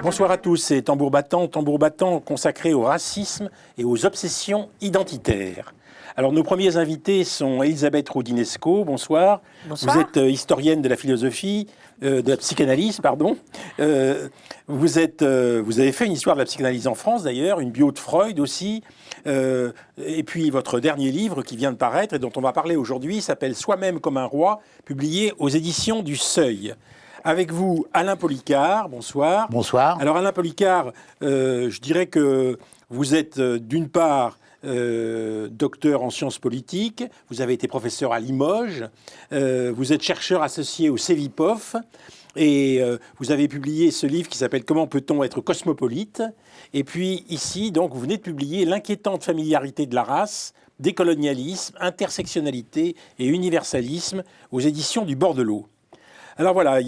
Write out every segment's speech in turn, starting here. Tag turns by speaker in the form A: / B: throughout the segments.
A: Bonsoir à tous, c'est Tambour Battant consacré au racisme et aux obsessions identitaires. Alors nos premiers invités sont Elisabeth Roudinesco, bonsoir.
B: Bonsoir.
A: Vous êtes historienne de la philosophie, de la psychanalyse, pardon. Vous avez fait une histoire de la psychanalyse en France d'ailleurs, une bio de Freud aussi. Et puis votre dernier livre qui vient de paraître et dont on va parler aujourd'hui s'appelle « Soi-même comme un roi », publié aux éditions du Seuil. Avec vous, Alain Policart, bonsoir.
C: Bonsoir.
A: Alors Alain Policart, je dirais que vous êtes d'une part docteur en sciences politiques, vous avez été professeur à Limoges, vous êtes chercheur associé au CEVIPOF et vous avez publié ce livre qui s'appelle « Comment peut-on être cosmopolite ?» Et puis ici, donc, vous venez de publier « L'inquiétante familiarité de la race, décolonialisme, intersectionnalité et universalisme » aux éditions du Bord de l'Eau. Alors voilà,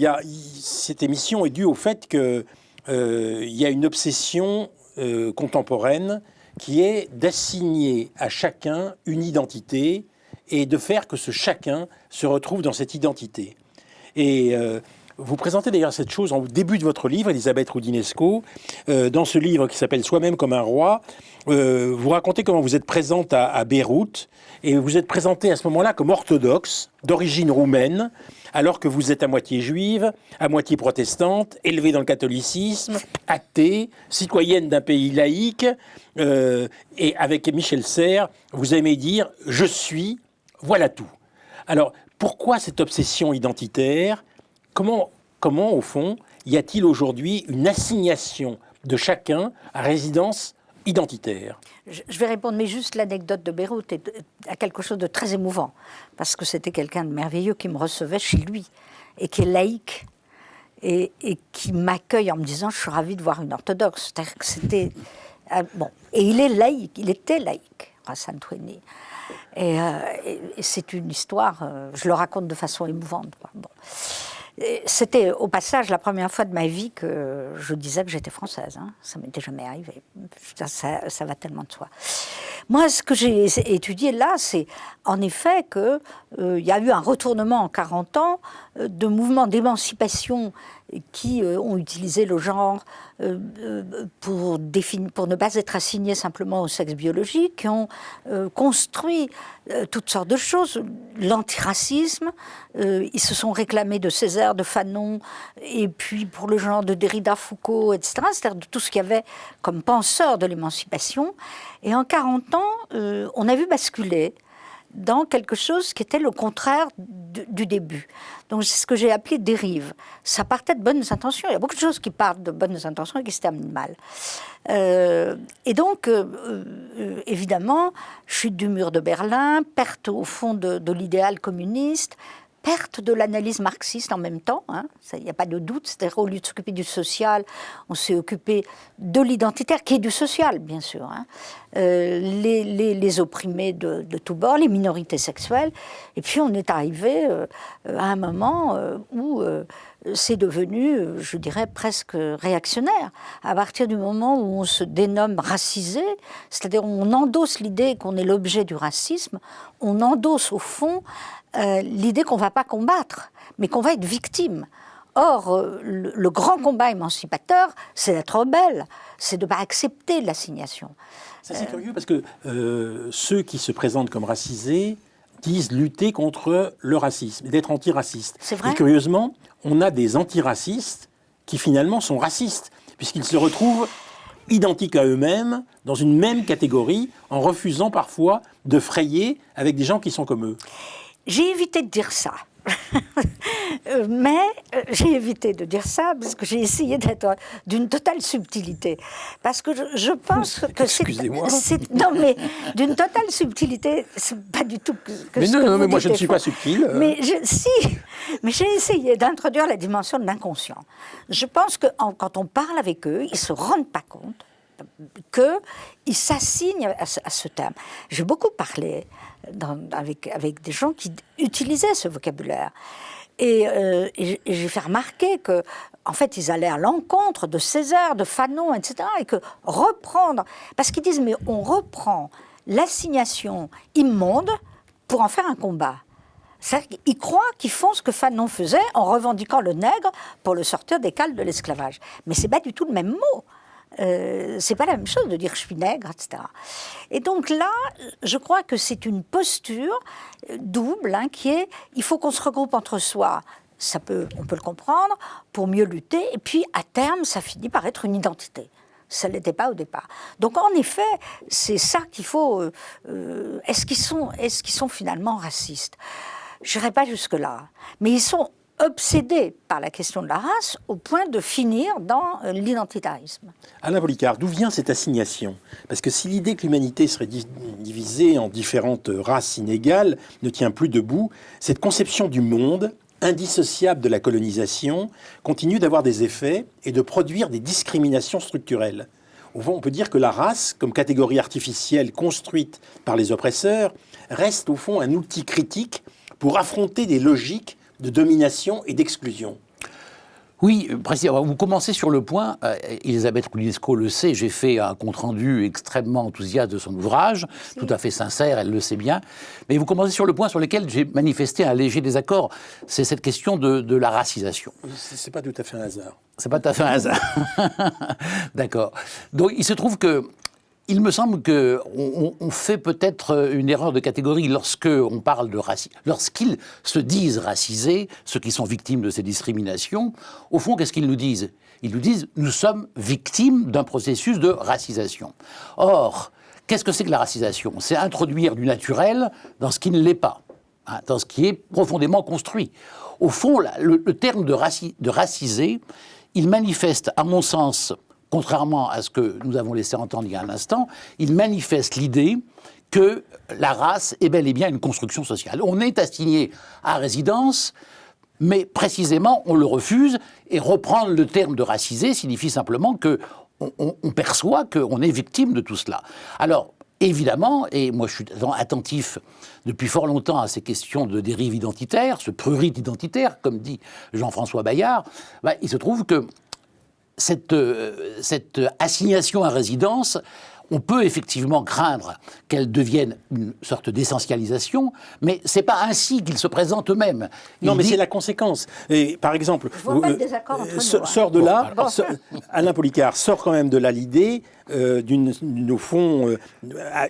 A: cette émission est due au fait qu'il y a une obsession contemporaine qui est d'assigner à chacun une identité et de faire que ce chacun se retrouve dans cette identité. Et vous présentez d'ailleurs cette chose au début de votre livre, Elisabeth Roudinesco. Dans ce livre qui s'appelle « Soi-même comme un roi », vous racontez comment vous êtes présente à Beyrouth et vous êtes présentée à ce moment-là comme orthodoxe, d'origine roumaine, alors que vous êtes à moitié juive, à moitié protestante, élevée dans le catholicisme, athée, citoyenne d'un pays laïque, et avec Michel Serres, vous aimez dire « je suis, voilà tout ». Alors, pourquoi cette obsession identitaire ? Comment, au fond, y a-t-il aujourd'hui une assignation de chacun à résidence identitaire ?
B: Je vais répondre, mais juste l'anecdote de Beyrouth est à quelque chose de très émouvant, parce que c'était quelqu'un de merveilleux qui me recevait chez lui, et qui est laïque, et qui m'accueille en me disant « je suis ravie de voir une orthodoxe ». C'est-à-dire que c'était... bon. Et il est laïque, il était laïque, Hassan Twenni. Et c'est une histoire, je le raconte de façon émouvante, quoi. Bon. C'était au passage la première fois de ma vie que je disais que j'étais française. Hein. Ça ne m'était jamais arrivé. Ça va tellement de soi. Moi, ce que j'ai étudié là, c'est en effet qu'il y a eu un retournement en 40 ans de mouvements d'émancipation qui ont utilisé le genre pour ne pas être assignés simplement au sexe biologique, qui ont construit toutes sortes de choses. L'antiracisme, ils se sont réclamés de Césaire, de Fanon, et puis pour le genre de Derrida, Foucault, etc., c'est-à-dire de tout ce qu'il y avait comme penseur de l'émancipation. Et en 40 ans, on a vu basculer dans quelque chose qui était le contraire du début. Donc c'est ce que j'ai appelé dérive. Ça partait de bonnes intentions. Il y a beaucoup de choses qui partent de bonnes intentions et qui se terminent mal. Et donc, évidemment, chute du mur de Berlin, perte au fond de l'idéal communiste, perte de l'analyse marxiste en même temps, hein, il n'y a pas de doute. C'est-à-dire au lieu de s'occuper du social, on s'est occupé de l'identitaire, qui est du social, bien sûr. Hein. Les opprimés de tous bords, les minorités sexuelles. Et puis on est arrivé à un moment où c'est devenu, je dirais, presque réactionnaire. À partir du moment où on se dénomme racisé, c'est-à-dire on endosse l'idée qu'on est l'objet du racisme, on endosse au fond l'idée qu'on ne va pas combattre, mais qu'on va être victime. Or, le grand combat émancipateur, c'est d'être rebelle, c'est de ne pas accepter l'assignation.
A: Ça, c'est curieux parce que ceux qui se présentent comme racisés disent lutter contre le racisme, d'être antiraciste.
B: C'est vrai.
A: Et curieusement, on a des antiracistes qui finalement sont racistes, puisqu'ils se retrouvent identiques à eux-mêmes, dans une même catégorie, en refusant parfois de frayer avec des gens qui sont comme eux.
B: J'ai évité de dire ça. Mais j'ai évité de dire ça parce que j'ai essayé d'être d'une totale subtilité. Parce que je pense que
A: Excusez-moi.
B: Non, mais d'une totale subtilité, c'est pas du tout que
A: mais
B: ce
A: non,
B: que
A: non,
B: vous
A: mais moi
B: dites
A: je ne suis pas subtil.
B: Mais mais j'ai essayé d'introduire la dimension de l'inconscient. Je pense que quand on parle avec eux, ils se rendent pas compte qu'il s'assigne à ce terme. J'ai beaucoup parlé avec des gens qui utilisaient ce vocabulaire. Et j'ai fait remarquer que, en fait, ils allaient à l'encontre de Césaire, de Fanon, etc. Et que reprendre... Parce qu'ils disent, mais on reprend l'assignation immonde pour en faire un combat. C'est-à-dire qu'ils croient qu'ils font ce que Fanon faisait en revendiquant le nègre pour le sortir des cales de l'esclavage. Mais c'est pas du tout le même mot. C'est pas la même chose de dire je suis nègre, etc. Et donc là, je crois que c'est une posture double, qui est il faut qu'on se regroupe entre soi. On peut le comprendre, pour mieux lutter. Et puis, à terme, ça finit par être une identité. Ça ne l'était pas au départ. Donc, en effet, c'est ça qu'il faut... Est-ce qu'ils sont finalement racistes ? Je n'irai pas jusque-là. Mais ils sont obsédés par la question de la race au point de finir dans l'identitarisme.
A: Alain Policar, d'où vient cette assignation ? Parce que si l'idée que l'humanité serait divisée en différentes races inégales ne tient plus debout, cette conception du monde, indissociable de la colonisation, continue d'avoir des effets et de produire des discriminations structurelles. Au fond, on peut dire que la race, comme catégorie artificielle construite par les oppresseurs, reste au fond un outil critique pour affronter des logiques de domination et d'exclusion.
C: Oui, précisément. Vous commencez sur le point, Elisabeth Roulinesco le sait, j'ai fait un compte-rendu extrêmement enthousiaste de son ouvrage, tout à fait sincère, elle le sait bien, mais vous commencez sur le point sur lequel j'ai manifesté un léger désaccord, c'est cette question de la racisation.
A: C'est pas tout à fait un hasard.
C: C'est pas tout à fait un hasard. D'accord. Donc il se trouve que il me semble qu'on fait peut-être une erreur de catégorie lorsqu'on parle de racisme. Lorsqu'ils se disent racisés, ceux qui sont victimes de ces discriminations, au fond, qu'est-ce qu'ils nous disent ? Ils nous disent « nous sommes victimes d'un processus de racisation ». Or, qu'est-ce que c'est que la racisation ? C'est introduire du naturel dans ce qui ne l'est pas, dans ce qui est profondément construit. Au fond, le terme de racisé, il manifeste, à mon sens, contrairement à ce que nous avons laissé entendre il y a un instant, il manifeste l'idée que la race est bel et bien une construction sociale. On est assigné à résidence, mais précisément on le refuse, et reprendre le terme de racisé signifie simplement qu'on perçoit qu'on est victime de tout cela. Alors, évidemment, et moi je suis attentif depuis fort longtemps à ces questions de dérive identitaire, ce prurit identitaire, comme dit Jean-François Bayard, il se trouve que cette assignation à résidence, on peut effectivement craindre qu'elle devienne une sorte d'essentialisation, mais c'est pas ainsi qu'ils se présentent eux-mêmes.
A: Non, mais c'est la conséquence. Et, par exemple, sort de là, Alain Policar sort quand même de là l'idée au fond,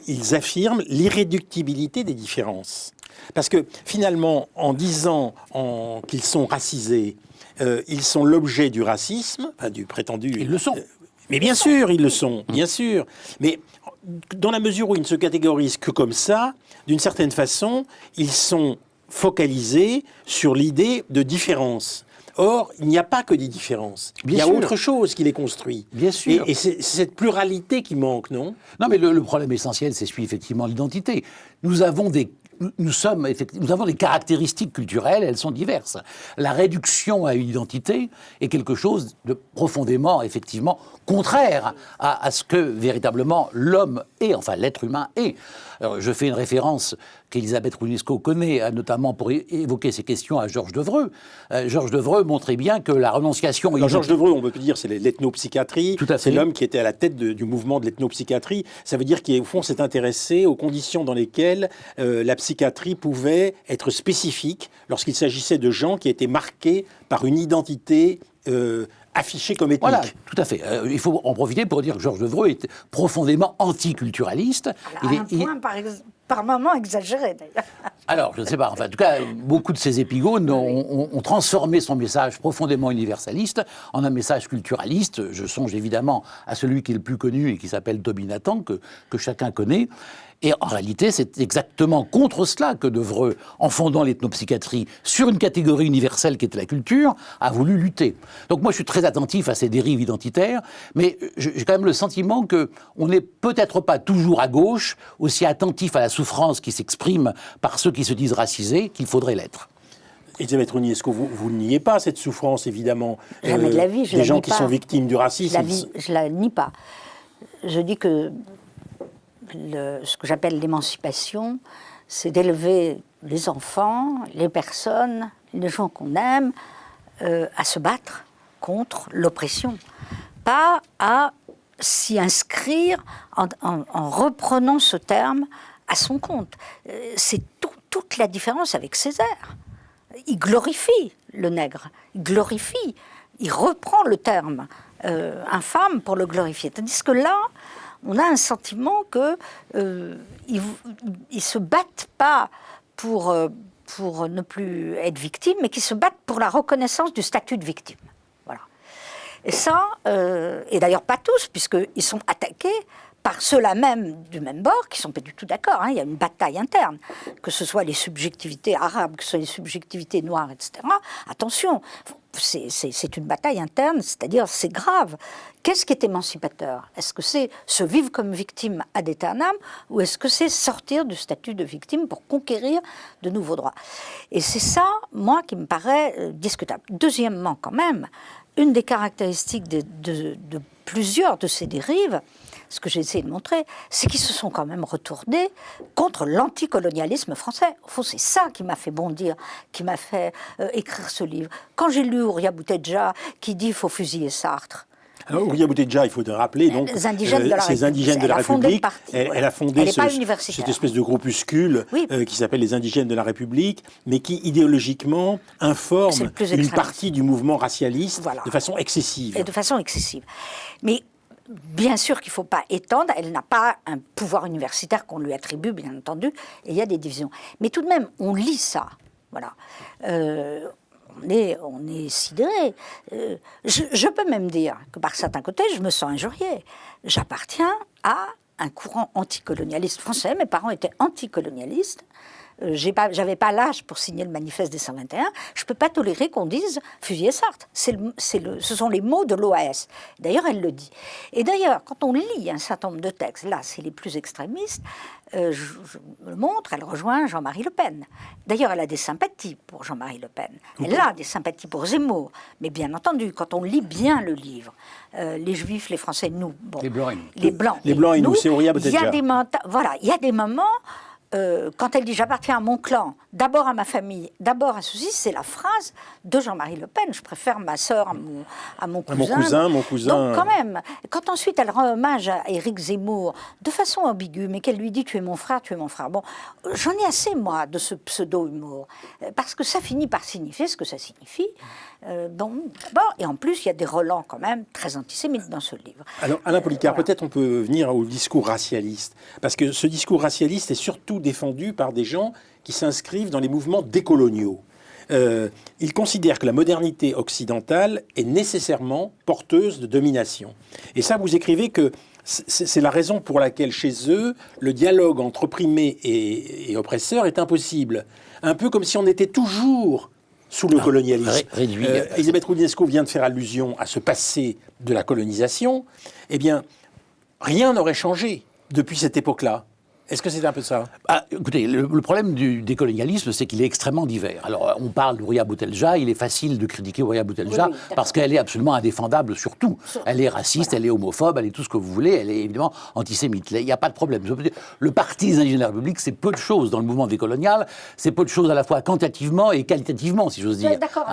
A: ils affirment l'irréductibilité des différences. Parce que finalement, en disant qu'ils sont racisés, ils sont l'objet du racisme, enfin du prétendu...
C: Ils le sont.
A: Mais bien sûr, ils le sont, bien sûr. Mais dans la mesure où ils ne se catégorisent que comme ça, d'une certaine façon, ils sont focalisés sur l'idée de différence. Or, il n'y a pas que des différences. Il y a autre chose qui les construit.
C: Bien sûr.
A: Et c'est cette pluralité qui manque, non ?
C: Non, mais le problème essentiel, c'est celui, effectivement, de l'identité. Nous avons des caractéristiques culturelles, elles sont diverses. La réduction à une identité est quelque chose de profondément, effectivement, contraire à ce que véritablement l'homme est, enfin l'être humain est. Alors, je fais une référence qu'Elisabeth Roulinesco connaît, notamment pour évoquer ces questions à Georges Devreux. Georges Devreux montrait bien que la renonciation...
A: Georges Devreux, on peut dire, c'est l'ethnopsychiatrie. C'est l'homme qui était à la tête du mouvement de l'ethnopsychiatrie. Ça veut dire qu'au fond, s'est intéressé aux conditions dans lesquelles la psychiatrie pouvait être spécifique lorsqu'il s'agissait de gens qui étaient marqués par une identité affichée comme ethnique.
C: Voilà, tout à fait. Il faut en profiter pour dire que Georges Devreux est profondément anticulturaliste.
B: Par moments exagéré, d'ailleurs.
C: Alors, je ne sais pas. Enfin, en tout cas, beaucoup de ces épigones ont transformé son message profondément universaliste en un message culturaliste. Je songe évidemment à celui qui est le plus connu et qui s'appelle Toby Nathan, que chacun connaît. Et en réalité, c'est exactement contre cela que Devreux, en fondant l'ethnopsychiatrie sur une catégorie universelle qui était la culture, a voulu lutter. Donc moi, je suis très attentif à ces dérives identitaires, mais j'ai quand même le sentiment qu'on n'est peut-être pas toujours à gauche aussi attentif à la souffrance qui s'exprime par ceux qui se disent racisés qu'il faudrait l'être.
A: Elisabeth Roulinesco, vous ne niez pas cette souffrance, évidemment.
B: Jamais de la vie, je la nie pas.
A: Des gens qui sont victimes du racisme.
B: Je la nie pas. je dis que ce que j'appelle l'émancipation, c'est d'élever les enfants, les personnes, les gens qu'on aime, à se battre contre l'oppression, pas à s'y inscrire en reprenant ce terme à son compte. C'est toute la différence avec Césaire. Il glorifie le nègre, il glorifie, il reprend le terme infâme pour le glorifier. Tandis que là, on a un sentiment que ils se battent pas pour ne plus être victimes, mais qu'ils se battent pour la reconnaissance du statut de victime. Voilà. Et ça, et d'ailleurs pas tous, puisqu'ils sont attaqués par ceux-là même du même bord, qui ne sont pas du tout d'accord. Il y a une bataille interne, que ce soit les subjectivités arabes, que ce soit les subjectivités noires, etc. Attention, c'est une bataille interne, c'est-à-dire c'est grave. Qu'est-ce qui est émancipateur? Est-ce que c'est se vivre comme victime ad aeternam, ou est-ce que c'est sortir du statut de victime pour conquérir de nouveaux droits? Et c'est ça, moi, qui me paraît discutable. Deuxièmement, quand même, une des caractéristiques de plusieurs de ces dérives, ce que j'ai essayé de montrer, c'est qu'ils se sont quand même retournés contre l'anticolonialisme français. Au fond, c'est ça qui m'a fait bondir, qui m'a fait écrire ce livre. Quand j'ai lu Houria Boutedja qui dit « il faut fusiller Sartre »,
A: alors, Houria Boutedja, il faut te rappeler, donc,
B: ces indigènes de la
A: République, elle a fondé
B: cette
A: espèce de groupuscule qui s'appelle les Indigènes de la République, mais qui idéologiquement informe une partie du mouvement racialiste de façon excessive.
B: Et de façon excessive. Mais bien sûr qu'il ne faut pas étendre, elle n'a pas un pouvoir universitaire qu'on lui attribue, bien entendu, et il y a des divisions. Mais tout de même, on lit ça, voilà. On est sidéré. Je peux même dire que par certains côtés, je me sens injuriée. J'appartiens à un courant anticolonialiste français. Mes parents étaient anticolonialistes. J'avais pas l'âge pour signer le manifeste des 121. Je ne peux pas tolérer qu'on dise fusiller Sartre. Ce sont les mots de l'OAS. D'ailleurs, elle le dit. Et d'ailleurs, quand on lit un certain nombre de textes, là, c'est les plus extrémistes, je me montre, elle rejoint Jean-Marie Le Pen. D'ailleurs, elle a des sympathies pour Jean-Marie Le Pen. Elle a des sympathies pour Zemmour. Mais bien entendu, quand on lit bien le livre, les Juifs, les Français, nous, bon, les Blancs
A: et nous, c'est Houria Boutedja.
B: Il y a des moments... quand elle dit « j'appartiens à mon clan, d'abord à ma famille, d'abord à ceci », c'est la phrase de Jean-Marie Le Pen. Je préfère ma sœur à mon cousin.
A: Mon cousin.
B: Donc quand même, quand ensuite elle rend hommage à Éric Zemmour, de façon ambiguë, mais qu'elle lui dit « tu es mon frère, tu es mon frère ». Bon, j'en ai assez, moi, de ce pseudo-humour, parce que ça finit par signifier ce que ça signifie. D'abord, et en plus, il y a des relents quand même très antisémites dans ce livre.
A: Alors, Alain Policar, peut-être on peut venir au discours racialiste, parce que ce discours racialiste est surtout défendu par des gens qui s'inscrivent dans les mouvements décoloniaux. Ils considèrent que la modernité occidentale est nécessairement porteuse de domination. Et ça, vous écrivez que c'est la raison pour laquelle, chez eux, le dialogue entre opprimés et oppresseurs est impossible. Un peu comme si on était toujours sous le colonialisme. Elisabeth Roudinesco vient de faire allusion à ce passé de la colonisation. Eh bien, rien n'aurait changé depuis cette époque-là. Est-ce que c'est un peu ça?
C: Écoutez, le problème du décolonialisme, c'est qu'il est extrêmement divers. Alors, on parle d'Houria Boutedja, il est facile de critiquer Houria Boutedja parce qu'elle est absolument indéfendable sur tout. Elle est raciste, elle est homophobe, elle est tout ce que vous voulez, elle est évidemment antisémite. Il n'y a pas de problème. Le Parti des Indigènes de la République, c'est peu de choses dans le mouvement décolonial, c'est peu de choses à la fois quantitativement et qualitativement, si j'ose dire.
B: D'accord.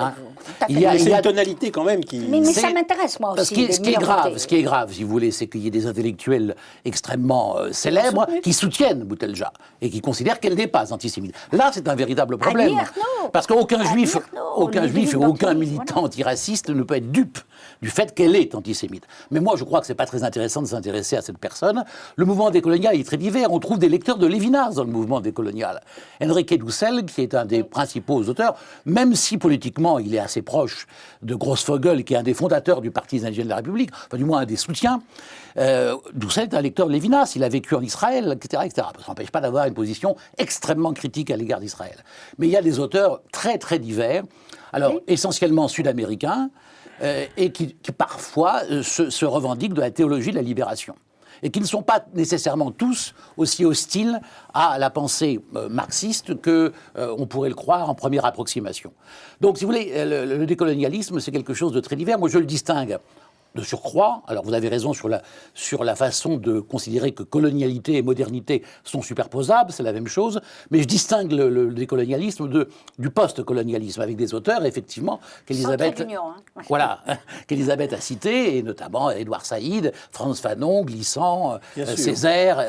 A: Il y a une tonalité quand même qui...
B: Mais ça m'intéresse, moi aussi.
C: Ce qui est grave, si vous voulez, c'est qu'il y ait des intellectuels extrêmement célèbres qui soutiennent Boutedja et qui considère qu'elle n'est pas antisémite. Là, c'est un véritable problème. Parce qu'aucun juif et aucun militant antiraciste ne peut être dupe du fait qu'elle est antisémite. Mais moi, je crois que c'est pas très intéressant de s'intéresser à cette personne. Le mouvement décolonial est très divers. On trouve des lecteurs de Lévinas dans le mouvement décolonial. Enrique Dussel, qui est un des principaux auteurs, même si politiquement il est assez proche de Grossfogel, qui est un des fondateurs du Parti des Indigènes de la République, enfin du moins un des soutiens, Dussel est un lecteur de Lévinas, il a vécu en Israël, etc. Ça n'empêche pas d'avoir une position extrêmement critique à l'égard d'Israël. Mais il y a des auteurs très très divers, alors essentiellement sud-américains, et qui parfois se revendiquent de la théologie de la libération. Et qui ne sont pas nécessairement tous aussi hostiles à la pensée marxiste qu'on pourrait le croire en première approximation. Donc, si vous voulez, le décolonialisme, c'est quelque chose de très divers. Moi, je le distingue De surcroît, alors vous avez raison sur la façon de considérer que colonialité et modernité sont superposables, c'est la même chose, mais je distingue le décolonialisme du post-colonialisme, avec des auteurs, effectivement, qu'Elisabeth voilà, qu'Elisabeth a cités, et notamment Édouard Saïd, Frantz Fanon, Glissant, Césaire.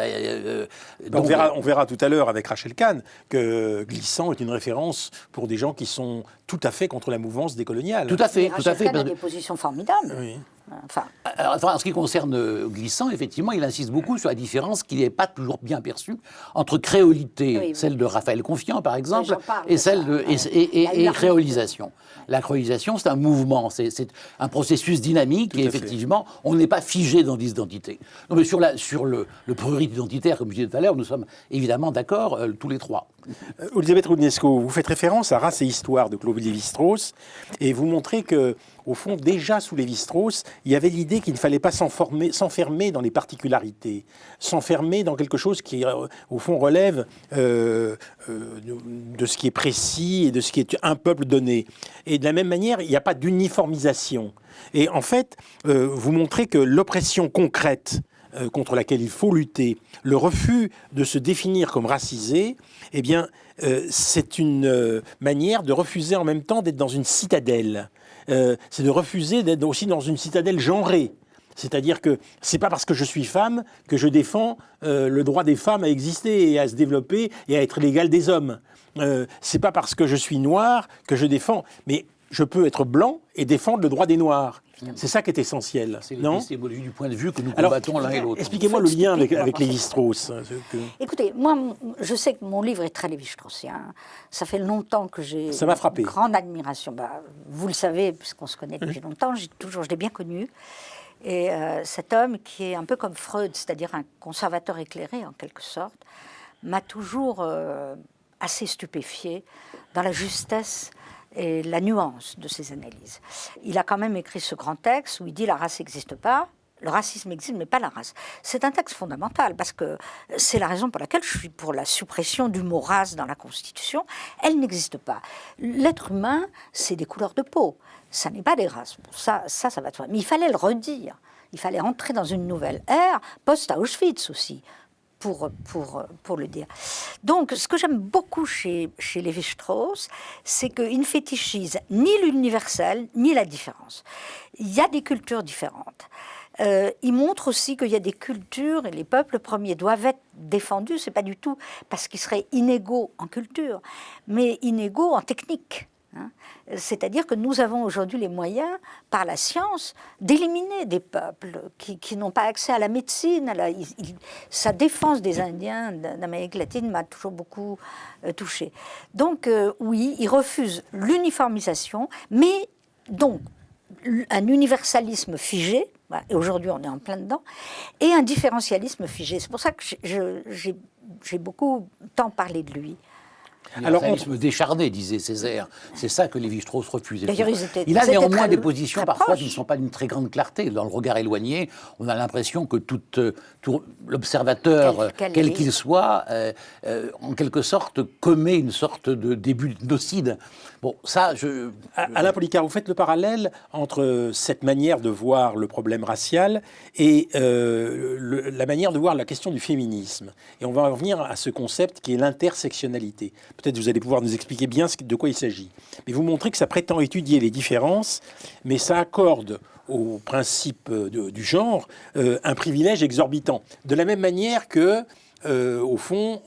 A: On verra tout à l'heure avec Rachel Kahn que Glissant est une référence pour des gens qui sont tout à fait contre la mouvance décoloniale.
C: Tout à fait,
B: tout à fait. Kahn a des positions formidables.
C: Oui. Alors, en ce qui concerne Glissant, effectivement, il insiste beaucoup sur la différence qui n'est pas toujours bien perçue entre créolité, celle de Raphaël Confiant, par exemple, et celle et créolisation. La créolisation, c'est un mouvement, c'est un processus dynamique, et effectivement, on n'est pas figé dans des identités. Non, mais sur le pluridentitaire, comme je disais tout à l'heure, nous sommes évidemment d'accord, tous les trois.
A: Elisabeth Roudinesco, vous faites référence à Race et Histoire de Claude Lévi-Strauss, et vous montrez que, au fond, déjà sous Lévi-Strauss, il y avait l'idée qu'il ne fallait pas s'enfermer dans les particularités, s'enfermer dans quelque chose qui, au fond, relève de ce qui est précis et de ce qui est un peuple donné. Et de la même manière, il n'y a pas d'uniformisation. Et en fait, vous montrez que l'oppression concrète contre laquelle il faut lutter, le refus de se définir comme racisé, eh bien, c'est une manière de refuser en même temps d'être dans une citadelle. C'est de refuser d'être aussi dans une citadelle genrée. C'est-à-dire que c'est pas parce que je suis femme que je défends le droit des femmes à exister et à se développer et à être l'égal des hommes. C'est pas parce que je suis noir que je défends... Mais je peux être blanc et défendre le droit des Noirs. C'est ça qui est essentiel, non ?
C: C'est du point de vue que nous combattons l'un et l'autre.
A: Expliquez-moi le lien avec Lévi-Strauss.
B: Écoutez, moi, je sais que mon livre est très Lévi-Straussien. Ça fait longtemps que j'ai
A: une
B: grande admiration. Vous le savez, puisqu'on se connaît depuis longtemps, je l'ai bien connu. Et cet homme qui est un peu comme Freud, c'est-à-dire un conservateur éclairé en quelque sorte, m'a toujours assez stupéfié dans la justesse et la nuance de ses analyses. Il a quand même écrit ce grand texte où il dit « la race n'existe pas ». Le racisme existe, mais pas la race. C'est un texte fondamental, parce que c'est la raison pour laquelle je suis pour la suppression du mot race dans la Constitution. Elle n'existe pas. L'être humain, c'est des couleurs de peau. Ça n'est pas des races. Ça va de soi. Mais il fallait le redire. Il fallait entrer dans une nouvelle ère, post-Auschwitz aussi, pour le dire. Donc, ce que j'aime beaucoup chez Lévi-Strauss, c'est qu'il ne fétichise ni l'universel, ni la différence. Il y a des cultures différentes. Il montre aussi qu'il y a des cultures et les peuples premiers doivent être défendus. C'est pas du tout parce qu'ils seraient inégaux en culture, mais inégaux en technique. C'est-à-dire que nous avons aujourd'hui les moyens, par la science, d'éliminer des peuples qui n'ont pas accès à la médecine. Sa défense des Indiens d'Amérique latine m'a toujours beaucoup touchée. Donc oui, il refuse l'uniformisation, mais donc un universalisme figé, et aujourd'hui on est en plein dedans, et un différentialisme figé. C'est pour ça que j'ai beaucoup tant parlé de lui.
C: Universalisme décharné, disait Césaire. C'est ça que Lévi-Strauss refusait.
B: D'ailleurs,
C: il a néanmoins des positions parfois qui ne sont pas d'une très grande clarté. Dans le regard éloigné, on a l'impression que tout l'observateur, quel qu'il soit, en quelque sorte, commet une sorte de début de nocide. Bon, ça,
A: Alain Policar, vous faites le parallèle entre cette manière de voir le problème racial et la manière de voir la question du féminisme. Et on va en revenir à ce concept qui est l'intersectionnalité. Peut-être vous allez pouvoir nous expliquer bien de quoi il s'agit. Mais vous montrez que ça prétend étudier les différences, mais ça accorde au principe du genre un privilège exorbitant. De la même manière que, au fond,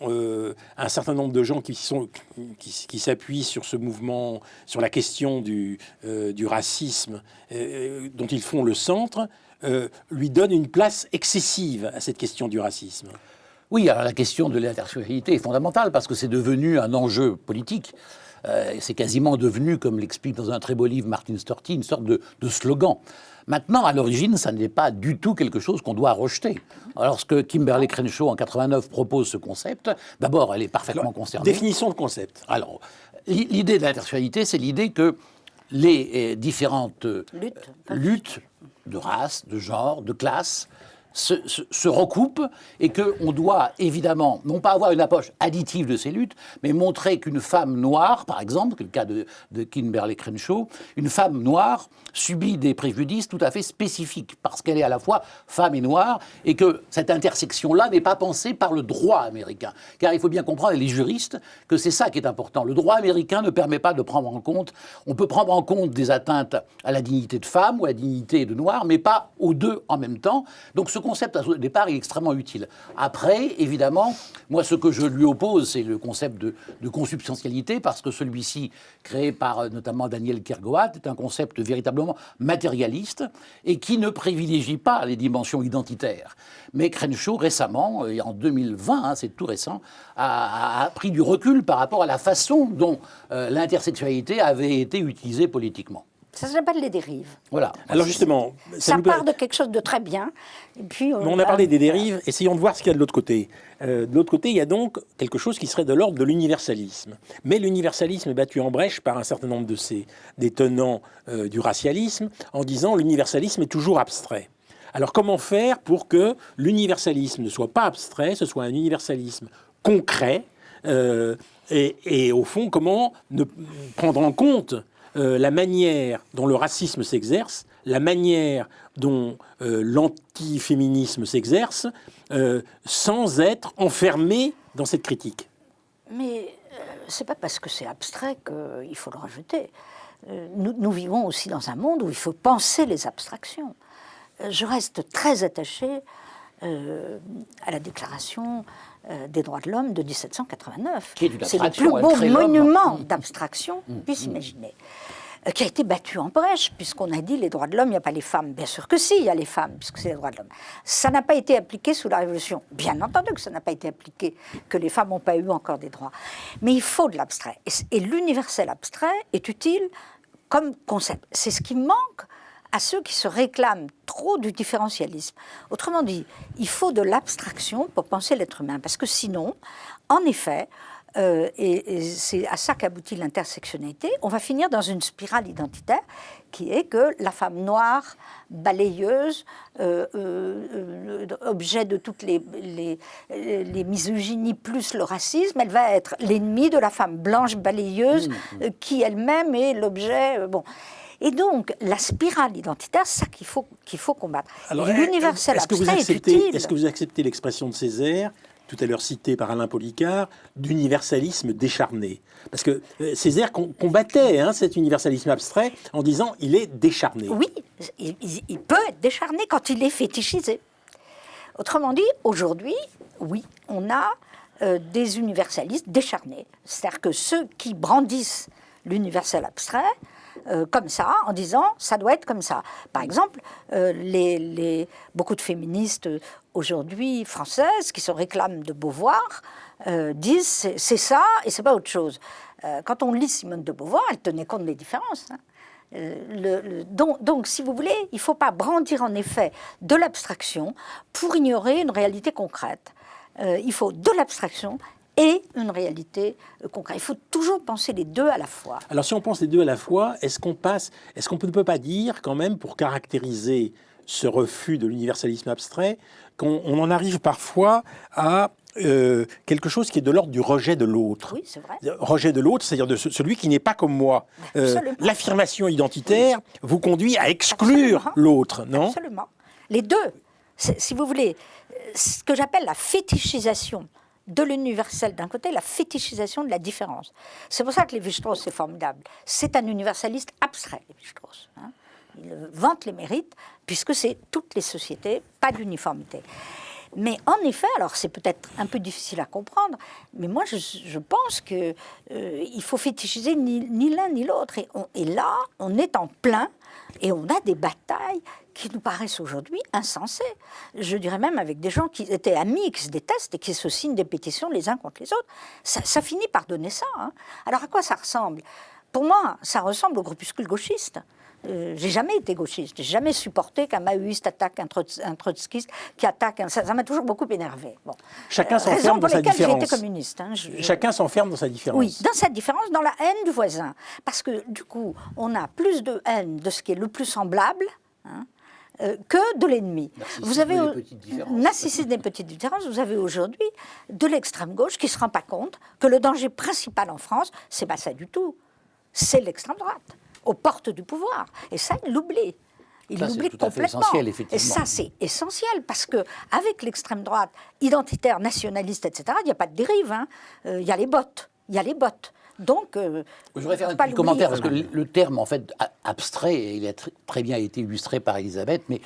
A: un certain nombre de gens qui s'appuient sur ce mouvement, sur la question du racisme, dont ils font le centre, lui donnent une place excessive à cette question du racisme.
C: Oui, alors la question de l'intersectionnalité est fondamentale parce que c'est devenu un enjeu politique. C'est quasiment devenu, comme l'explique dans un très beau livre Martin Storti, une sorte de slogan. Maintenant, à l'origine, ça n'est pas du tout quelque chose qu'on doit rejeter. Lorsque Kimberlé Crenshaw, en 89, propose ce concept, d'abord, elle est parfaitement concernée.
A: Définition de concept.
C: Alors, l'idée de l'intersectionnalité, c'est l'idée que les différentes luttes de race, de genre, de classe, se recoupent et qu'on doit évidemment, non pas avoir une approche additive de ces luttes, mais montrer qu'une femme noire, par exemple, c'est le cas de Kimberlé Crenshaw, une femme noire subit des préjudices tout à fait spécifiques parce qu'elle est à la fois femme et noire et que cette intersection-là n'est pas pensée par le droit américain. Car il faut bien comprendre, les juristes, que c'est ça qui est important. Le droit américain ne permet pas de prendre en compte, on peut prendre en compte des atteintes à la dignité de femme ou à la dignité de noir, mais pas aux deux en même temps. Donc ce concept, au départ, il est extrêmement utile. Après, évidemment, moi, ce que je lui oppose, c'est le concept de consubstantialité, parce que celui-ci, créé par notamment Daniel Kergoat, est un concept véritablement matérialiste et qui ne privilégie pas les dimensions identitaires. Mais Crenshaw, récemment, en 2020, hein, c'est tout récent, a pris du recul par rapport à la façon dont l'intersexualité avait été utilisée politiquement.
B: Ça s'appelle les dérives.
C: Voilà.
A: Alors justement,
B: Ça part de quelque chose de très bien. Et puis
A: on a parlé des dérives, essayons de voir ce qu'il y a de l'autre côté. De l'autre côté, il y a donc quelque chose qui serait de l'ordre de l'universalisme. Mais l'universalisme est battu en brèche par un certain nombre des tenants du racialisme en disant l'universalisme est toujours abstrait. Alors comment faire pour que l'universalisme ne soit pas abstrait, ce soit un universalisme concret et au fond, comment prendre en compte la manière dont le racisme s'exerce, la manière dont l'antiféminisme s'exerce, sans être enfermé dans cette critique.
B: Mais c'est pas parce que c'est abstrait qu'il faut le rejeter. Nous vivons aussi dans un monde où il faut penser les abstractions. Je reste très attachée à la déclaration des droits de l'homme de 1789. C'est le plus beau monument d'abstraction qu'on puisse imaginer. Qui a été battu en brèche, puisqu'on a dit les droits de l'homme, il n'y a pas les femmes. Bien sûr que si, il y a les femmes, puisque c'est les droits de l'homme. Ça n'a pas été appliqué sous la Révolution. Bien entendu que ça n'a pas été appliqué, que les femmes n'ont pas eu encore des droits. Mais il faut de l'abstrait. Et l'universel abstrait est utile comme concept. C'est ce qui manque à ceux qui se réclament trop du différentialisme. Autrement dit, il faut de l'abstraction pour penser l'être humain, parce que sinon, en effet, et c'est à ça qu'aboutit l'intersectionnalité, on va finir dans une spirale identitaire qui est que la femme noire, balayeuse, objet de toutes les misogynies plus le racisme, elle va être l'ennemie de la femme blanche balayeuse qui elle-même est l'objet... bon. Et donc, la spirale identitaire, c'est ça qu'il faut combattre.
A: Alors,
B: l'universel abstrait est utile.
A: Est-ce que vous acceptez l'expression de Césaire, tout à l'heure citée par Alain Policard, d'universalisme décharné? Parce que Césaire combattait cet universalisme abstrait en disant il est décharné.
B: Oui, il peut être décharné quand il est fétichisé. Autrement dit, aujourd'hui, oui, on a des universalistes décharnés. C'est-à-dire que ceux qui brandissent l'universel abstrait, comme ça, en disant ça doit être comme ça. Par exemple, beaucoup de féministes aujourd'hui françaises qui se réclament de Beauvoir disent c'est ça et c'est pas autre chose. Quand on lit Simone de Beauvoir, elle tenait compte des différences. Donc, si vous voulez, il ne faut pas brandir en effet de l'abstraction pour ignorer une réalité concrète. Il faut de l'abstraction et une réalité concrète. Il faut toujours penser les deux à la fois.
A: Alors si on pense les deux à la fois, est-ce qu'on ne peut pas dire quand même, pour caractériser ce refus de l'universalisme abstrait, qu'on en arrive parfois à quelque chose qui est de l'ordre du rejet de l'autre.
B: Oui, c'est vrai.
A: Rejet de l'autre, c'est-à-dire de celui qui n'est pas comme moi. L'affirmation identitaire vous conduit à exclure l'autre, non?
B: Absolument. Les deux. Si vous voulez, ce que j'appelle la fétichisation de l'universel d'un côté, la fétichisation de la différence. C'est pour ça que Lévi-Strauss est formidable. C'est un universaliste abstrait, Lévi-Strauss. Il vante les mérites, puisque c'est toutes les sociétés, pas d'uniformité. Mais en effet, alors c'est peut-être un peu difficile à comprendre, mais moi je pense qu'il faut fétichiser ni l'un ni l'autre. Et là, on est en plein, et on a des batailles qui nous paraissent aujourd'hui insensées. Je dirais même avec des gens qui étaient amis, qui se détestent et qui se signent des pétitions les uns contre les autres. Ça finit par donner ça. Alors à quoi ça ressemble? Pour moi, ça ressemble au groupuscule gauchiste. J'ai jamais été gauchiste, j'ai jamais supporté qu'un maoïste attaque un trotskiste qui attaque ça m'a toujours beaucoup énervé. Bon.
A: Chacun s'enferme dans sa différence.
B: J'ai été communiste.
A: Chacun s'enferme dans sa différence.
B: Oui, dans sa différence, dans la haine du voisin. Parce que du coup, on a plus de haine de ce qui est le plus semblable que de l'ennemi. Vous avez
C: narcissiser
B: des petites différences. Vous avez aujourd'hui de l'extrême gauche qui ne se rend pas compte que le danger principal en France, c'est pas ça du tout. C'est l'extrême droite, aux portes du pouvoir. Et ça, il l'oublie. Il l'oublie complètement.
C: Essentiel, effectivement.
B: Et ça, c'est essentiel, parce qu'avec l'extrême droite, identitaire, nationaliste, etc., il n'y a pas de dérive. Hein. Il y a les bottes. Il y a les bottes. Donc,
C: je voudrais faire un petit commentaire, parce que le terme, en fait, abstrait, il a très bien été illustré par Elisabeth, mais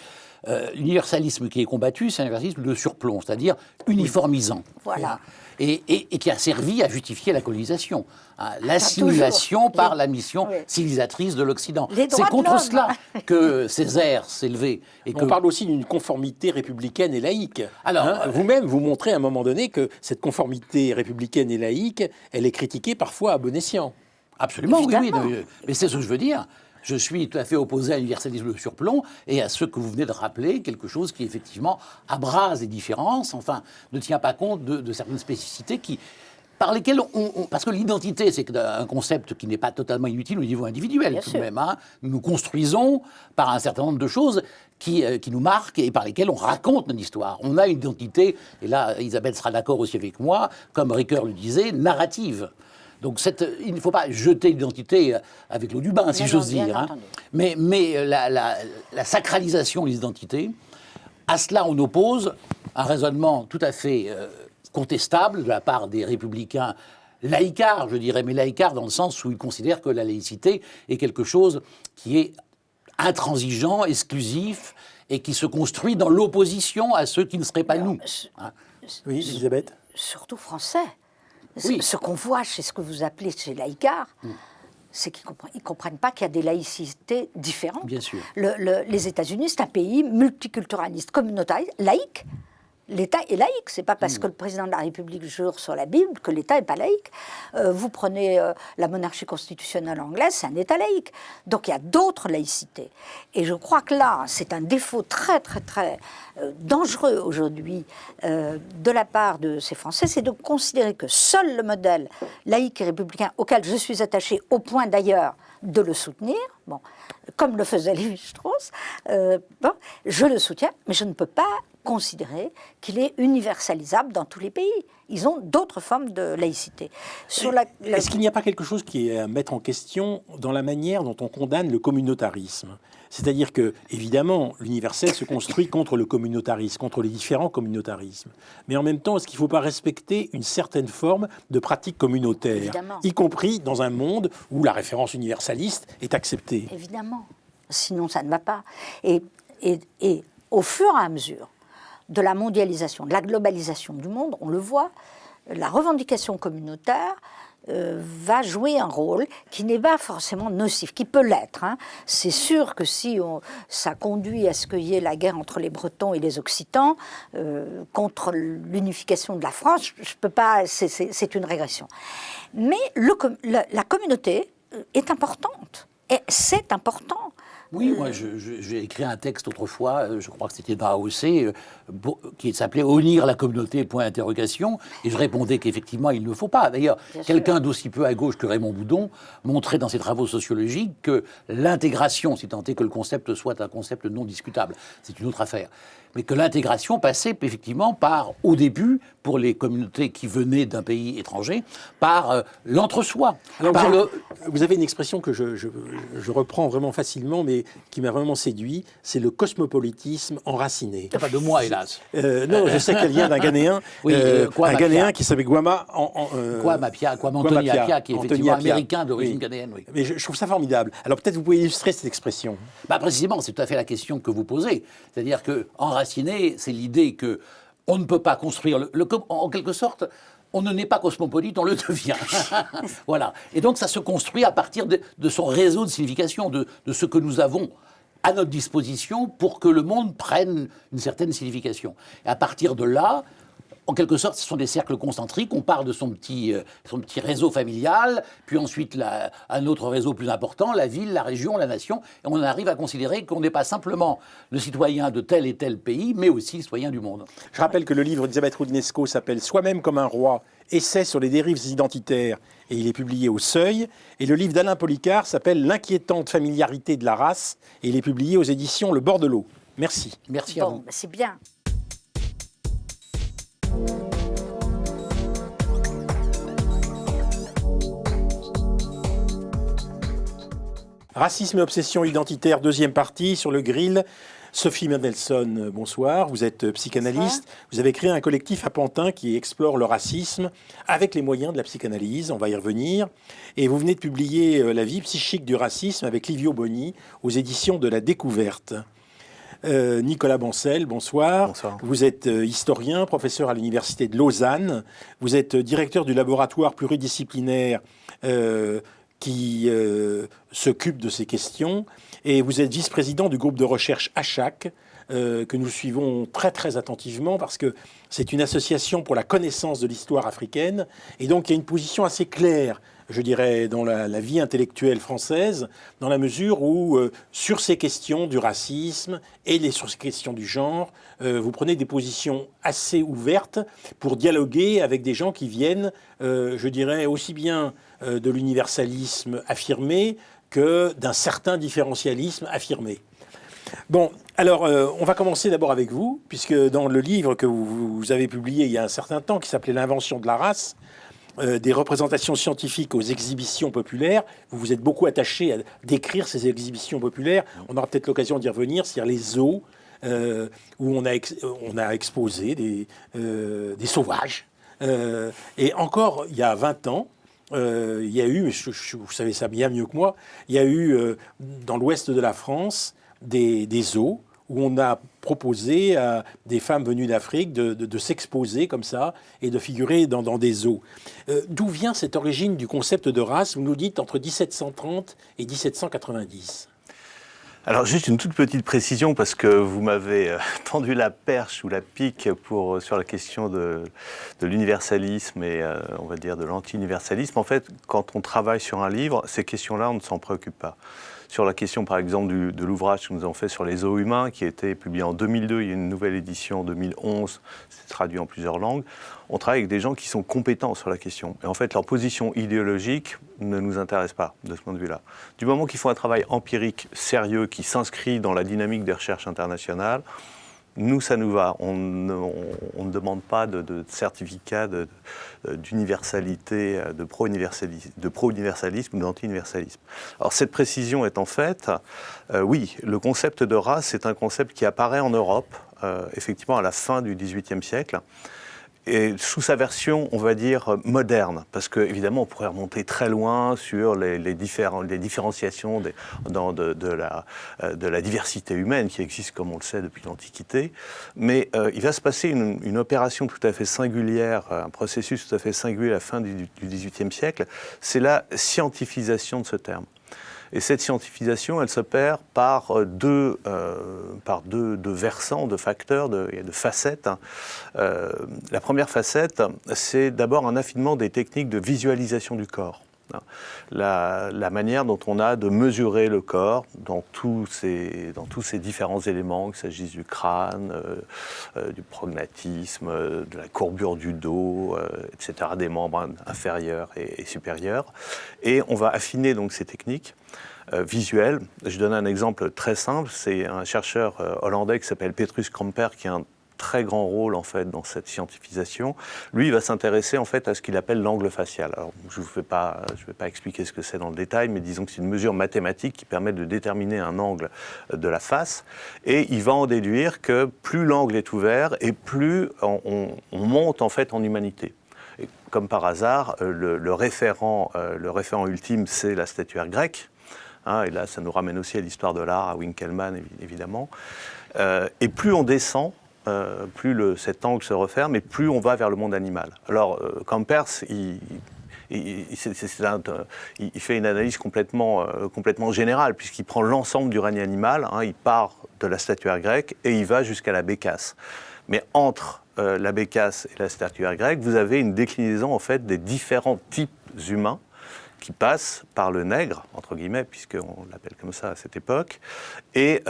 C: l'universalisme qui est combattu, c'est un universalisme de surplomb, c'est-à-dire uniformisant.
B: Voilà.
C: Et qui a servi à justifier la colonisation, hein, l'assimilation par la mission civilisatrice de l'Occident. C'est contre cela que Césaire s'est levé.
A: On parle aussi d'une conformité républicaine et laïque.
C: Alors,
A: vous-même, vous montrez à un moment donné que cette conformité républicaine et laïque, elle est critiquée parfois à bon escient.
C: Absolument, oui. Mais c'est ce que je veux dire. Je suis tout à fait opposé à l'universalisme de surplomb et à ce que vous venez de rappeler, quelque chose qui effectivement abrase les différences, enfin, ne tient pas compte de certaines spécificités par lesquelles parce que l'identité, c'est un concept qui n'est pas totalement inutile au niveau individuel,
B: Bien
C: tout
B: sûr.
C: de même. Hein. Nous nous construisons par un certain nombre de choses qui nous marquent et par lesquelles on raconte notre histoire. On a une identité, et là, Isabelle sera d'accord aussi avec moi, comme Ricoeur le disait, narrative. Donc il ne faut pas jeter l'identité avec l'eau du bain, si j'ose dire. Hein. Mais la sacralisation de l'identité, à cela on oppose un raisonnement tout à fait contestable de la part des républicains laïcards, je dirais, mais laïcards dans le sens où ils considèrent que la laïcité est quelque chose qui est intransigeant, exclusif, et qui se construit dans l'opposition à ceux qui ne seraient pas nous. Hein.
A: Oui, Elisabeth ?
B: Surtout français.
C: Oui.
B: Ce qu'on voit chez ce que vous appelez chez laïcards, c'est qu'ils ne comprennent pas qu'il y a des laïcités différentes.
C: Bien sûr.
B: Les États-Unis, c'est un pays multiculturaliste, communautariste, laïque. L'État est laïque. C'est pas parce que le président de la République jure sur la Bible que l'État n'est pas laïque. Vous prenez la monarchie constitutionnelle anglaise, c'est un État laïque. Donc il y a d'autres laïcités. Et je crois que là, c'est un défaut très, très, très dangereux aujourd'hui de la part de ces Français, c'est de considérer que seul le modèle laïque et républicain, auquel je suis attaché au point d'ailleurs de le soutenir, bon, comme le faisait Lévi-Strauss, je le soutiens, mais je ne peux pas considérer qu'il est universalisable dans tous les pays. Ils ont d'autres formes de laïcité.
A: Est-ce qu'il n'y a pas quelque chose qui est à mettre en question dans la manière dont on condamne le communautarisme ? C'est-à-dire que, évidemment, l'universel se construit contre le communautarisme, contre les différents communautarismes. Mais en même temps, est-ce qu'il ne faut pas respecter une certaine forme de pratique communautaire,
B: Évidemment.
A: y compris dans un monde où la référence universaliste est acceptée ?
B: Évidemment. Sinon, ça ne va pas. Et au fur et à mesure de la mondialisation, de la globalisation du monde, on le voit, la revendication communautaire va jouer un rôle qui n'est pas forcément nocif, qui peut l'être. Hein. C'est sûr que si ça conduit à ce qu'il y ait la guerre entre les Bretons et les Occitans, contre l'unification de la France, je peux pas, c'est une régression. Mais la communauté est importante, et c'est important.
C: Oui, moi j'ai écrit un texte autrefois, je crois que c'était dans AOC, qui s'appelait « Unir la communauté, point d'interrogation », et je répondais qu'effectivement il ne faut pas. D'ailleurs, quelqu'un d'aussi peu à gauche que Raymond Boudon montrait dans ses travaux sociologiques que l'intégration, si tant est que le concept soit un concept non discutable, c'est une autre affaire, mais que l'intégration passait effectivement par, au début, pour les communautés qui venaient d'un pays étranger, par l'entre-soi.
A: Vous avez une expression que je reprends vraiment facilement, mais qui m'a vraiment séduit, c'est le cosmopolitisme enraciné.
C: Pas de moi, hélas.
A: Non, je sais qu'elle vient d'un Ghanéen, un Ghanéen qui s'appelle Kwame
C: Anthony Appiah, qui est effectivement américain d'origine ghanéenne. Oui.
A: Mais je trouve ça formidable. Alors peut-être vous pouvez illustrer cette expression.
C: Précisément, c'est tout à fait la question que vous posez. C'est-à-dire que enraciné, c'est l'idée que on ne peut pas construire en quelque sorte. On ne naît pas cosmopolite, on le devient. Voilà. Et donc, ça se construit à partir de son réseau de signification, de ce que nous avons à notre disposition pour que le monde prenne une certaine signification. Et à partir de là, en quelque sorte, ce sont des cercles concentriques. On part de son petit réseau familial, puis ensuite un autre réseau plus important, la ville, la région, la nation. Et on arrive à considérer qu'on n'est pas simplement le citoyen de tel et tel pays, mais aussi le citoyen du monde.
A: Je rappelle que le livre d'Elisabeth Roudinesco s'appelle « Soi-même comme un roi, essai sur les dérives identitaires » et il est publié au Seuil. Et le livre d'Alain Policard s'appelle « L'inquiétante familiarité de la race » et il est publié aux éditions Le Bordelot. Merci.
C: Merci à
B: Bon,
C: vous.
B: c'est bien.
A: Racisme et obsession identitaire, deuxième partie, sur le grill. Sophie Mendelssohn, bonsoir. Vous êtes psychanalyste.
B: Bonsoir.
A: Vous avez créé un collectif à Pantin qui explore le racisme avec les moyens de la psychanalyse. On va y revenir. Et vous venez de publier La vie psychique du racisme avec Livio Boni aux éditions de La Découverte. Nicolas Bancel, bonsoir.
D: Bonsoir.
A: Vous êtes historien, professeur à l'université de Lausanne. Vous êtes directeur du laboratoire pluridisciplinaire qui s'occupe de ces questions. Et vous êtes vice-président du groupe de recherche ACHAC, que nous suivons très très attentivement parce que c'est une association pour la connaissance de l'histoire africaine. Et donc il y a une position assez claire, je dirais, dans la vie intellectuelle française, dans la mesure où, sur ces questions du racisme et sur ces questions du genre, vous prenez des positions assez ouvertes pour dialoguer avec des gens qui viennent, je dirais, aussi bien de l'universalisme affirmé que d'un certain différentialisme affirmé. Bon, alors on va commencer d'abord avec vous, puisque dans le livre que vous avez publié il y a un certain temps, qui s'appelait L'invention de la race, des représentations scientifiques aux exhibitions populaires, vous vous êtes beaucoup attaché à décrire ces exhibitions populaires. On aura peut-être l'occasion d'y revenir, c'est-à-dire les zoos, où on a exposé des sauvages. Et encore, il y a 20 ans, il y a eu, vous savez ça bien mieux que moi, il y a eu dans l'ouest de la France des zoos où on a proposé à des femmes venues d'Afrique de s'exposer comme ça et de figurer dans des zoos. D'où vient cette origine du concept de race? Vous nous dites entre 1730 et 1790.
D: Alors juste une toute petite précision parce que vous m'avez tendu la perche ou la pique sur la question de l'universalisme et on va dire de l'anti-universalisme. En fait, quand on travaille sur un livre, ces questions-là, on ne s'en préoccupe pas. Sur la question, par exemple, de l'ouvrage que nous avons fait sur les zoos humains, qui a été publié en 2002, il y a une nouvelle édition en 2011, c'est traduit en plusieurs langues. On travaille avec des gens qui sont compétents sur la question. Et en fait, leur position idéologique ne nous intéresse pas, de ce point de vue-là. Du moment qu'ils font un travail empirique sérieux, qui s'inscrit dans la dynamique des recherches internationales, nous, ça nous va. On ne demande pas de certificat d'universalité, de pro-universalisme ou d'anti-universalisme. Alors, cette précision étant faite, oui, le concept de race est un concept qui apparaît en Europe, effectivement, à la fin du XVIIIe siècle, et sous sa version, on va dire, moderne, parce qu'évidemment, on pourrait remonter très loin sur les différenciations de la diversité humaine qui existe, comme on le sait, depuis l'Antiquité. Mais il va se passer une opération tout à fait singulière, un processus tout à fait singulier à la fin du XVIIIe siècle, c'est la scientifisation de ce terme. Et cette scientifisation, elle s'opère par deux versants, de facteurs, de facettes. La première facette, c'est d'abord un affinement des techniques de visualisation du corps. La manière dont on a de mesurer le corps dans tous ces différents éléments, qu'il s'agisse du crâne, du prognatisme, de la courbure du dos, etc., des membres inférieurs et supérieurs. Et on va affiner donc ces techniques visuelles. Je donne un exemple très simple, c'est un chercheur hollandais qui s'appelle Petrus Kramper qui a un très grand rôle en fait dans cette scientifisation. Lui, il va s'intéresser en fait à ce qu'il appelle l'angle facial. Alors, je ne vais pas expliquer ce que c'est dans le détail, mais disons que c'est une mesure mathématique qui permet de déterminer un angle de la face. Et il va en déduire que plus l'angle est ouvert et plus on monte en fait en humanité. Et comme par hasard, le référent ultime, c'est la statuaire grecque. Et là, ça nous ramène aussi à l'histoire de l'art, à Winkelmann, évidemment. Et plus on descend, plus cet angle se referme, et plus on va vers le monde animal. Alors, Campers, il fait une analyse complètement générale, puisqu'il prend l'ensemble du règne animal, il part de la statuaire grecque, et il va jusqu'à la bécasse. Mais entre la bécasse et la statuaire grecque, vous avez une déclinaison, en fait, des différents types humains, qui passe par le nègre, entre guillemets, puisqu'on l'appelle comme ça à cette époque, et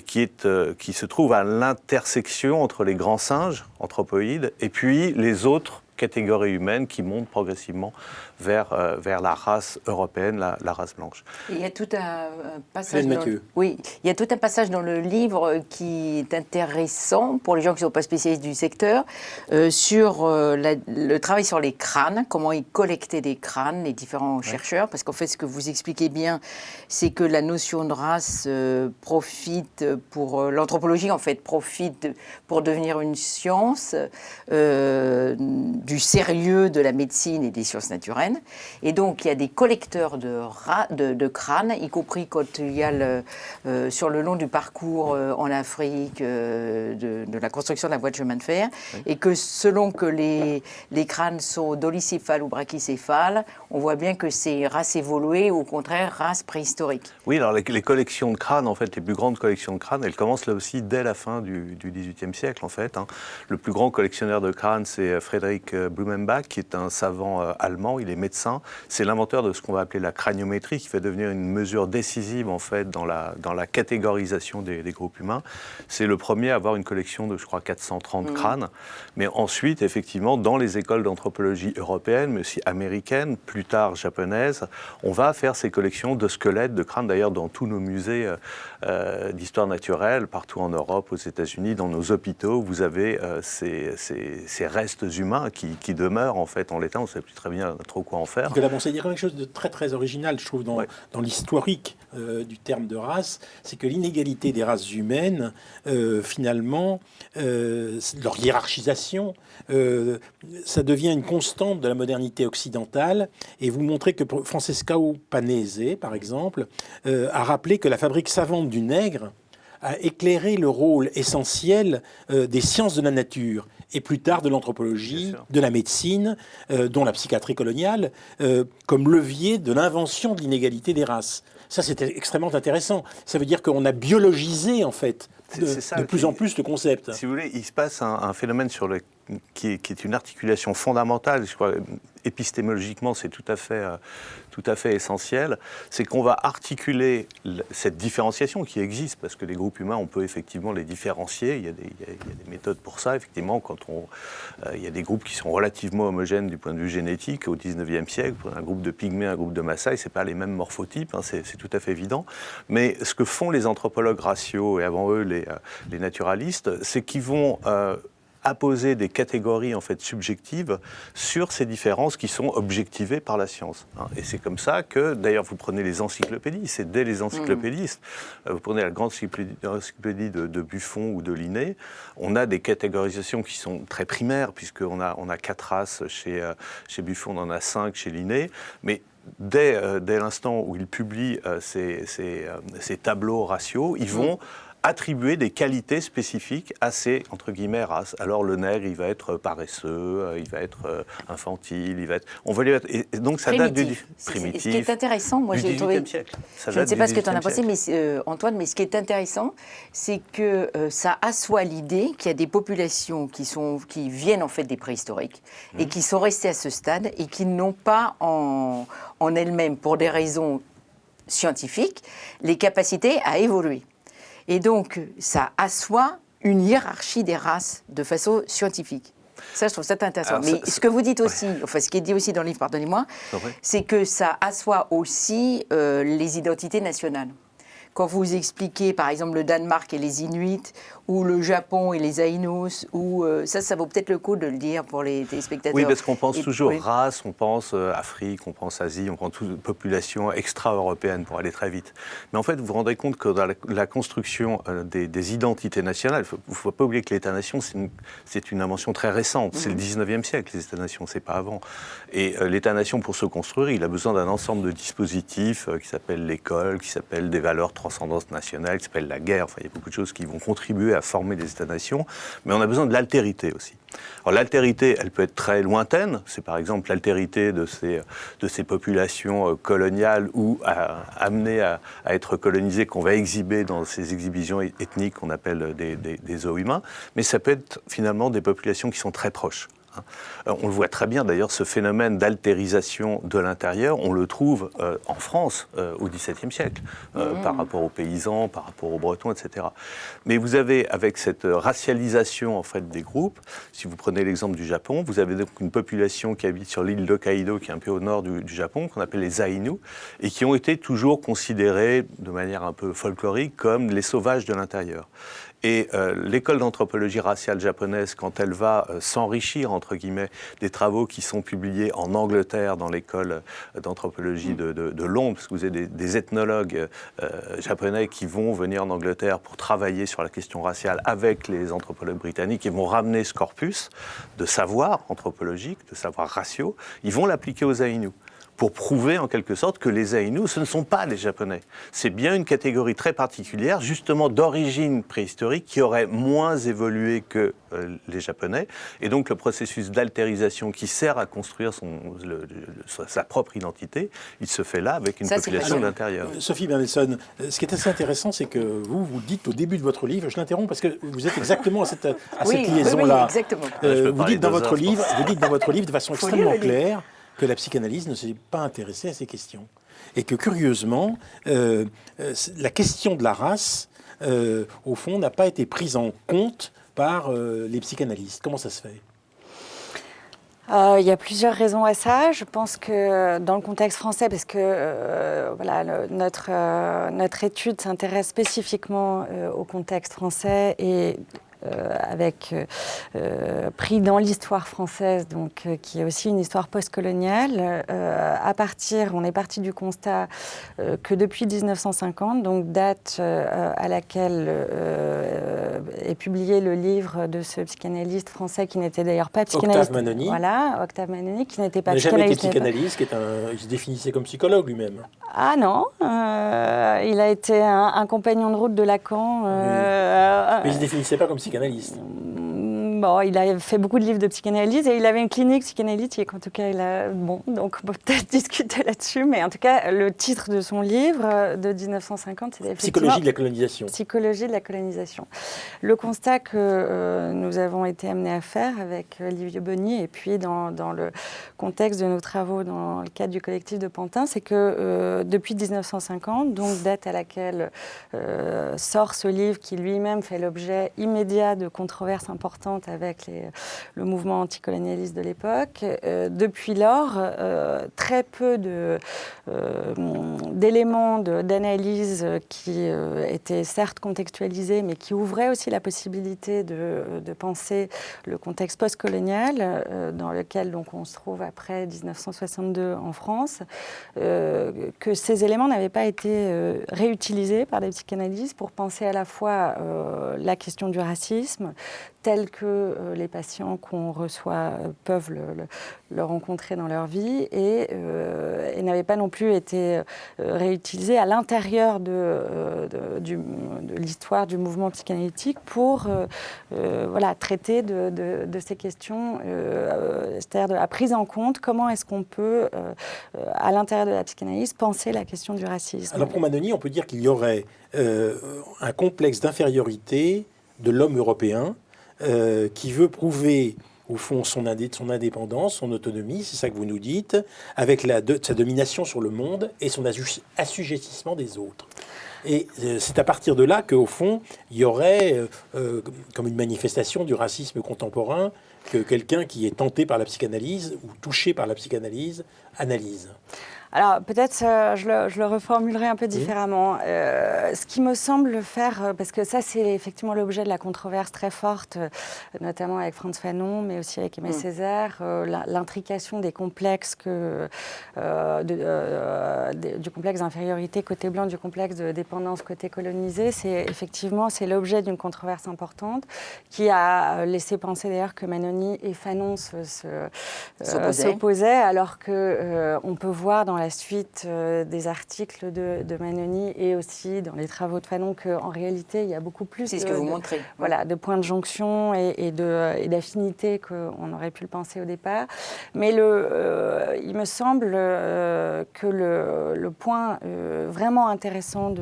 D: qui se trouve à l'intersection entre les grands singes anthropoïdes et puis les autres catégorie humaine qui monte progressivement vers la race européenne, la race blanche.
E: Il y a tout un passage.
A: Oui,
E: il y a tout un passage dans le livre qui est intéressant pour les gens qui ne sont pas spécialistes du secteur sur le travail sur les crânes, comment ils collectaient des crânes, les différents chercheurs, parce qu'en fait, ce que vous expliquez bien, c'est que la notion de race profite pour l'anthropologie, en fait, profite pour devenir une science du sérieux de la médecine et des sciences naturelles. Et donc, il y a des collecteurs de crânes, y compris quand il y a sur le long du parcours en Afrique de la construction de la voie de chemin de fer, et que selon que les crânes sont dolicéphales ou brachycéphales, on voit bien que c'est race évoluée ou au contraire race préhistorique.
D: Oui, alors les collections de crânes, en fait, les plus grandes collections de crânes, elles commencent là aussi dès la fin du XVIIIe siècle, en fait. Le plus grand collectionneur de crânes, c'est Friedrich Blumenbach, qui est un savant allemand, il est médecin. C'est l'inventeur de ce qu'on va appeler la craniométrie, qui va devenir une mesure décisive, en fait, dans la catégorisation des groupes humains. C'est le premier à avoir une collection de, je crois, 430 crânes. Mais ensuite, effectivement, dans les écoles d'anthropologie européennes, mais aussi américaines, plus tard japonaises, on va faire ces collections de squelettes, de crânes, d'ailleurs, dans tous nos musées d'histoire naturelle, partout en Europe, aux États-Unis, dans nos hôpitaux, vous avez ces restes humains qui demeurent, en fait, en l'état. On ne sait plus très bien trop quoi en faire.
A: Nicolas Bon, c'est quelque chose de très très original, je trouve, dans l'historique du terme de race, c'est que l'inégalité des races humaines, finalement, leur hiérarchisation, ça devient une constante de la modernité occidentale. Et vous montrez que Francescao Panese, par exemple, a rappelé que la fabrique savante du nègre a éclairé le rôle essentiel des sciences de la nature et plus tard de l'anthropologie, de la médecine, dont la psychiatrie coloniale, comme levier de l'invention de l'inégalité des races. Ça, c'était extrêmement intéressant. Ça veut dire qu'on a biologisé, en fait, de plus en plus le concept.
D: Si vous voulez, il se passe un phénomène qui est une articulation fondamentale, je crois, épistémologiquement, c'est tout à fait essentiel, c'est qu'on va articuler cette différenciation qui existe, parce que les groupes humains, on peut effectivement les différencier, il y a des méthodes pour ça, effectivement, il y a des groupes qui sont relativement homogènes du point de vue génétique au XIXe siècle, un groupe de Pygmées, un groupe de Maasai, c'est pas les mêmes morphotypes, c'est tout à fait évident, mais ce que font les anthropologues raciaux, et avant eux les naturalistes, c'est qu'ils vont apposer des catégories en fait subjectives sur ces différences qui sont objectivées par la science. Et c'est comme ça que, d'ailleurs, vous prenez les encyclopédies, c'est dès les encyclopédistes, vous prenez la grande encyclopédie de Buffon ou de Linné, on a des catégorisations qui sont très primaires, puisqu'on a 4 races chez Buffon, on en a 5 chez Linné, mais dès l'instant où ils publient ces tableaux raciaux, ils vont attribuer des qualités spécifiques à ces, entre guillemets, races. Alors le nègre, il va être paresseux, il va être infantile, il va être... On va lui être... Et donc ça date du primitif.
E: Ce qui est intéressant, moi j'ai trouvé...
D: siècle.
E: Je ne sais pas ce que tu en as pensé, mais, Antoine, mais ce qui est intéressant, c'est que ça assoit l'idée qu'il y a des populations qui viennent en fait des préhistoriques et qui sont restées à ce stade et qui n'ont pas en elles-mêmes, pour des raisons scientifiques, les capacités à évoluer. Et donc, ça assoit une hiérarchie des races de façon scientifique. Ça, je trouve ça intéressant. Mais ce que vous dites aussi, enfin, ce qui est dit aussi dans le livre, pardonnez-moi, c'est que ça assoit aussi les identités nationales. Quand vous expliquez, par exemple, le Danemark et les Inuits, ou le Japon et les Aïnos, ou ça vaut peut-être le coup de le dire pour les téléspectateurs.
D: Oui, parce qu'on pense toujours race, on pense Afrique, on pense Asie, on pense toute population extra-européenne pour aller très vite. Mais en fait, vous vous rendez compte que dans la construction des identités nationales, il ne faut pas oublier que l'État-nation, c'est une invention très récente. C'est le 19e siècle, les États-nations, c'est pas avant. Et l'État-nation, pour se construire, il a besoin d'un ensemble de dispositifs qui s'appellent l'école, qui s'appellent des valeurs transcendantes nationales, qui s'appellent la guerre. Enfin, il y a beaucoup de choses qui vont contribuer à former des États-nations, mais on a besoin de l'altérité aussi. Alors l'altérité, elle peut être très lointaine, c'est par exemple l'altérité de ces populations coloniales ou amenées à être colonisées qu'on va exhiber dans ces exhibitions ethniques qu'on appelle des zoos humains, mais ça peut être finalement des populations qui sont très proches. On le voit très bien d'ailleurs, ce phénomène d'altérisation de l'intérieur, on le trouve en France au XVIIe siècle, par rapport aux paysans, par rapport aux Bretons, etc. Mais vous avez, avec cette racialisation en fait des groupes, si vous prenez l'exemple du Japon, vous avez donc une population qui habite sur l'île d'Hokkaido, qui est un peu au nord du Japon, qu'on appelle les Ainu, et qui ont été toujours considérés de manière un peu folklorique comme les sauvages de l'intérieur. Et l'école d'anthropologie raciale japonaise, quand elle va s'enrichir, entre guillemets, des travaux qui sont publiés en Angleterre dans l'école d'anthropologie de Londres, parce que vous avez des ethnologues japonais qui vont venir en Angleterre pour travailler sur la question raciale avec les anthropologues britanniques et vont ramener ce corpus de savoir anthropologique, de savoir raciaux, ils vont l'appliquer aux Aïnous, pour prouver en quelque sorte que les Aïnous, ce ne sont pas les Japonais. C'est bien une catégorie très particulière, justement d'origine préhistorique, qui aurait moins évolué que les Japonais. Et donc le processus d'altérisation qui sert à construire sa propre identité, il se fait là avec une population de l'intérieur.
A: Sophie Bernelson, ce qui est assez intéressant, c'est que vous dites au début de votre livre, je l'interromps parce que vous êtes exactement à cette liaison-là.
E: Oui, exactement.
A: Vous dites dans votre livre de façon extrêmement claire que la psychanalyse ne s'est pas intéressée à ces questions. Et que, curieusement, la question de la race, au fond, n'a pas été prise en compte par les psychanalystes. Comment ça se fait ?
F: Il y a plusieurs raisons à ça. Je pense que dans le contexte français, parce que notre étude s'intéresse spécifiquement au contexte français et pris dans l'histoire française, donc, qui est aussi une histoire postcoloniale. On est parti du constat que depuis 1950, donc date à laquelle est publié le livre de ce psychanalyste français qui n'était d'ailleurs pas psychanalyste.
A: Octave Manoni.
F: Voilà, Octave Manoni, qui n'était pas
A: psychanalyste. Il n'a jamais été
F: psychanalyste.
A: psychanalyste, il se définissait comme psychologue lui-même.
F: Ah non, il a été un compagnon de route de Lacan.
A: Mais il ne se définissait pas comme psychanalyste.
F: Bon, il a fait beaucoup de livres de psychanalyse et il avait une clinique psychanalytique. En tout cas, donc on peut peut-être discuter là-dessus, mais en tout cas, le titre de son livre de 1950, c'est effectivement
A: Psychologie de la colonisation.
F: Psychologie de la colonisation. Le constat que nous avons été amenés à faire avec Olivier Bonny et puis dans le contexte de nos travaux dans le cadre du collectif de Pantin, c'est que depuis 1950, donc date à laquelle sort ce livre qui lui-même fait l'objet immédiat de controverses importantes avec le mouvement anticolonialiste de l'époque. Depuis lors, très peu d'éléments d'analyse qui étaient certes contextualisés, mais qui ouvraient aussi la possibilité de penser le contexte postcolonial dans lequel donc, on se trouve après 1962 en France, que ces éléments n'avaient pas été réutilisés par les psychanalystes pour penser à la fois la question du racisme, tel que les patients qu'on reçoit peuvent le rencontrer dans leur vie et n'avaient pas non plus été réutilisés à l'intérieur de l'histoire du mouvement psychanalytique pour traiter de ces questions, c'est-à-dire de la prise en compte, comment est-ce qu'on peut, à l'intérieur de la psychanalyse, penser la question du racisme.
A: Alors pour Manoni, on peut dire qu'il y aurait un complexe d'infériorité de l'homme européen qui veut prouver au fond son indépendance, son autonomie, c'est ça que vous nous dites, avec sa domination sur le monde et son assujettissement des autres. Et c'est à partir de là qu'au fond, il y aurait comme une manifestation du racisme contemporain que quelqu'un qui est tenté par la psychanalyse ou touché par la psychanalyse analyse.
F: Alors peut-être je le reformulerai un peu différemment. Ce qui me semble faire, parce que ça c'est effectivement l'objet de la controverse très forte, notamment avec Frantz Fanon, mais aussi avec Aimé Césaire, l'intrication des complexes du complexe d'infériorité côté blanc, du complexe de dépendance côté colonisé, c'est l'objet d'une controverse importante qui a laissé penser d'ailleurs que Manoni et Fanon s'opposaient, alors qu'on peut voir dans la suite des articles de Manoni et aussi dans les travaux de Fanon qu'en réalité, il y a beaucoup plus
E: c'est ce que vous montrez.
F: Voilà, de points de jonction et d'affinités qu'on aurait pu le penser au départ. Mais il me semble que le point vraiment intéressant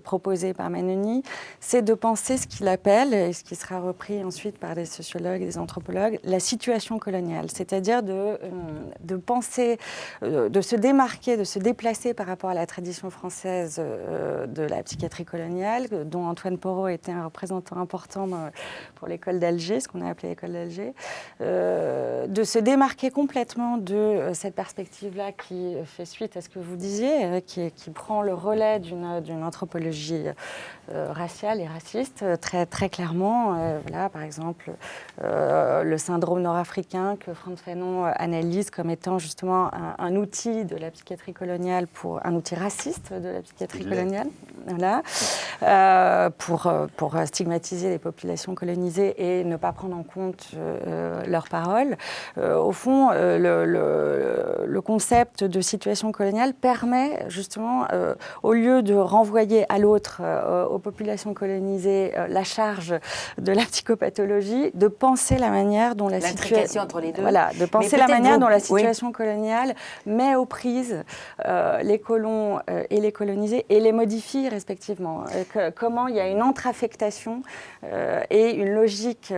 F: proposé par Manoni, c'est de penser ce qu'il appelle, et ce qui sera repris ensuite par des sociologues et des anthropologues, la situation coloniale. C'est-à-dire de penser, de se démarquer, de se déplacer par rapport à la tradition française de la psychiatrie coloniale, dont Antoine Porot était un représentant important pour l'école d'Alger, ce qu'on a appelé l'école d'Alger, de se démarquer complètement de cette perspective-là qui fait suite à ce que vous disiez, qui prend le relais d'une anthropologie raciale et raciste, très, très clairement. Voilà, par exemple, le syndrome nord-africain que Frantz Fanon analyse comme étant justement un outil de la psychiatrie coloniale, un outil raciste de la psychiatrie coloniale, voilà, pour stigmatiser les populations colonisées et ne pas prendre en compte leurs paroles. Au fond, le concept de situation coloniale permet justement, au lieu de renvoyer à l'autre, aux populations colonisées, la charge de la psychopathologie, de penser la manière dont
E: l'intrication entre les deux.
F: Voilà, de penser la manière dont la situation coloniale met aux prises les colons et les colonisés et les modifie respectivement. Comment il y a une entre-affectation et une logique,